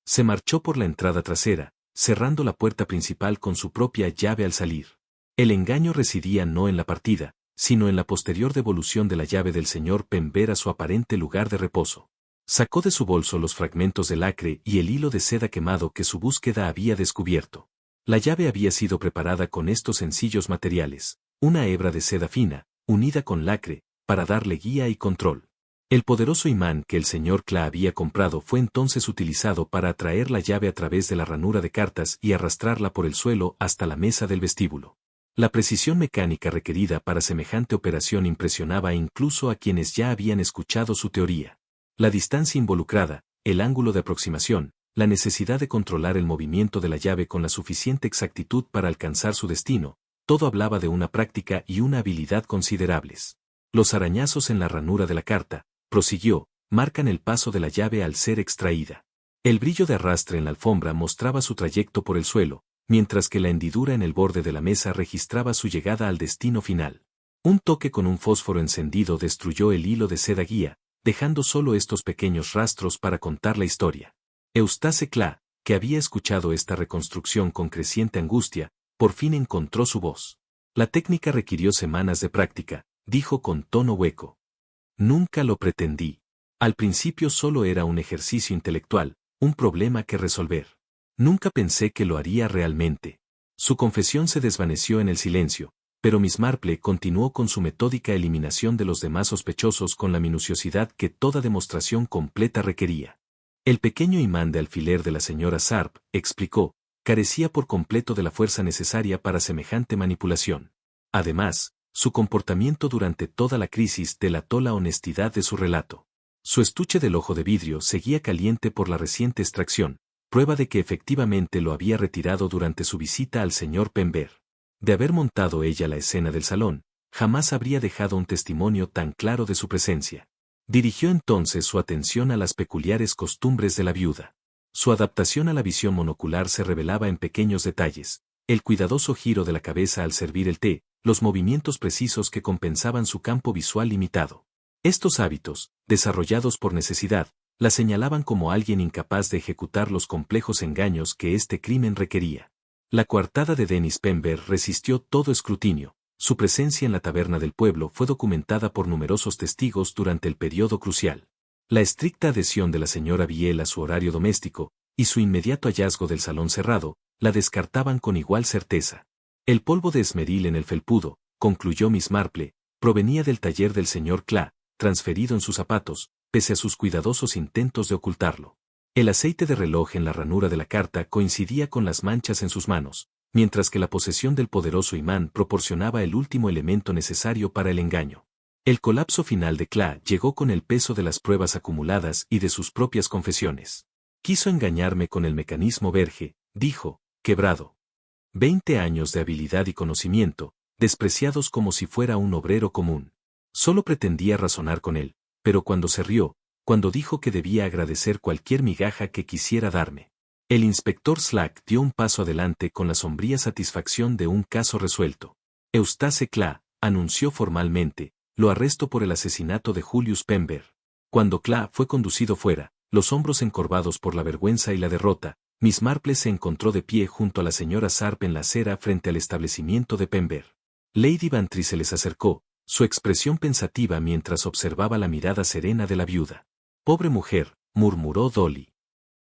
Se marchó por la entrada trasera, cerrando la puerta principal con su propia llave al salir. El engaño residía no en la partida, sino en la posterior devolución de la llave del señor Pember a su aparente lugar de reposo. Sacó de su bolso los fragmentos de lacre y el hilo de seda quemado que su búsqueda había descubierto. La llave había sido preparada con estos sencillos materiales, una hebra de seda fina, unida con lacre, para darle guía y control. El poderoso imán que el señor Cla había comprado fue entonces utilizado para atraer la llave a través de la ranura de cartas y arrastrarla por el suelo hasta la mesa del vestíbulo. La precisión mecánica requerida para semejante operación impresionaba incluso a quienes ya habían escuchado su teoría. La distancia involucrada, el ángulo de aproximación, la necesidad de controlar el movimiento de la llave con la suficiente exactitud para alcanzar su destino, todo hablaba de una práctica y una habilidad considerables. Los arañazos en la ranura de la carta, prosiguió, marcan el paso de la llave al ser extraída. El brillo de arrastre en la alfombra mostraba su trayecto por el suelo, mientras que la hendidura en el borde de la mesa registraba su llegada al destino final. Un toque con un fósforo encendido destruyó el hilo de seda guía, dejando solo estos pequeños rastros para contar la historia. Eustace Cla, que había escuchado esta reconstrucción con creciente angustia, por fin encontró su voz. La técnica requirió semanas de práctica, dijo con tono hueco. Nunca lo pretendí. Al principio solo era un ejercicio intelectual, un problema que resolver. Nunca pensé que lo haría realmente. Su confesión se desvaneció en el silencio, pero Miss Marple continuó con su metódica eliminación de los demás sospechosos con la minuciosidad que toda demostración completa requería. El pequeño imán de alfiler de la señora Sharp, explicó, carecía por completo de la fuerza necesaria para semejante manipulación. Además, su comportamiento durante toda la crisis delató la honestidad de su relato. Su estuche del ojo de vidrio seguía caliente por la reciente extracción, prueba de que efectivamente lo había retirado durante su visita al señor Pember. De haber montado ella la escena del salón, jamás habría dejado un testimonio tan claro de su presencia. Dirigió entonces su atención a las peculiares costumbres de la viuda. Su adaptación a la visión monocular se revelaba en pequeños detalles, el cuidadoso giro de la cabeza al servir el té, los movimientos precisos que compensaban su campo visual limitado. Estos hábitos, desarrollados por necesidad, la señalaban como alguien incapaz de ejecutar los complejos engaños que este crimen requería. La coartada de Dennis Pember resistió todo escrutinio. Su presencia en la taberna del pueblo fue documentada por numerosos testigos durante el periodo crucial. La estricta adhesión de la señora Biel a su horario doméstico, y su inmediato hallazgo del salón cerrado, la descartaban con igual certeza. El polvo de esmeril en el felpudo, concluyó Miss Marple, provenía del taller del señor Cla, transferido en sus zapatos, pese a sus cuidadosos intentos de ocultarlo. El aceite de reloj en la ranura de la carta coincidía con las manchas en sus manos, mientras que la posesión del poderoso imán proporcionaba el último elemento necesario para el engaño. El colapso final de Cla llegó con el peso de las pruebas acumuladas y de sus propias confesiones. Quiso engañarme con el mecanismo Verge, dijo, quebrado. 20 años de habilidad y conocimiento, despreciados como si fuera un obrero común. Solo pretendía razonar con él, pero cuando se rió, cuando dijo que debía agradecer cualquier migaja que quisiera darme. El inspector Slack dio un paso adelante con la sombría satisfacción de un caso resuelto. Eustace Clay, anunció formalmente, lo arresto por el asesinato de Julius Pember. Cuando Clay fue conducido fuera, los hombros encorvados por la vergüenza y la derrota, Miss Marple se encontró de pie junto a la señora Sharp en la acera frente al establecimiento de Pember. Lady Bantry se les acercó, su expresión pensativa mientras observaba la mirada serena de la viuda. «Pobre mujer», murmuró Dolly.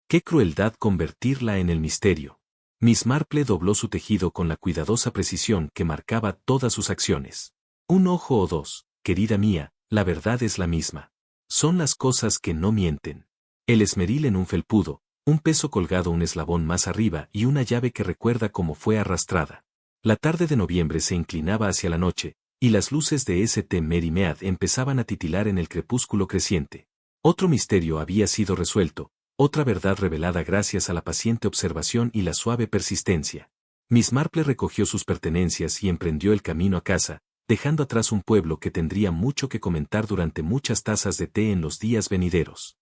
«Qué crueldad convertirla en el misterio». Miss Marple dobló su tejido con la cuidadosa precisión que marcaba todas sus acciones. «Un ojo o dos, querida mía, la verdad es la misma. Son las cosas que no mienten. El esmeril en un felpudo, un peso colgado un eslabón más arriba y una llave que recuerda cómo fue arrastrada». La tarde de noviembre se inclinaba hacia la noche, y las luces de St. Mary Mead empezaban a titilar en el crepúsculo creciente. Otro misterio había sido resuelto, otra verdad revelada gracias a la paciente observación y la suave persistencia. Miss Marple recogió sus pertenencias y emprendió el camino a casa, dejando atrás un pueblo que tendría mucho que comentar durante muchas tazas de té en los días venideros.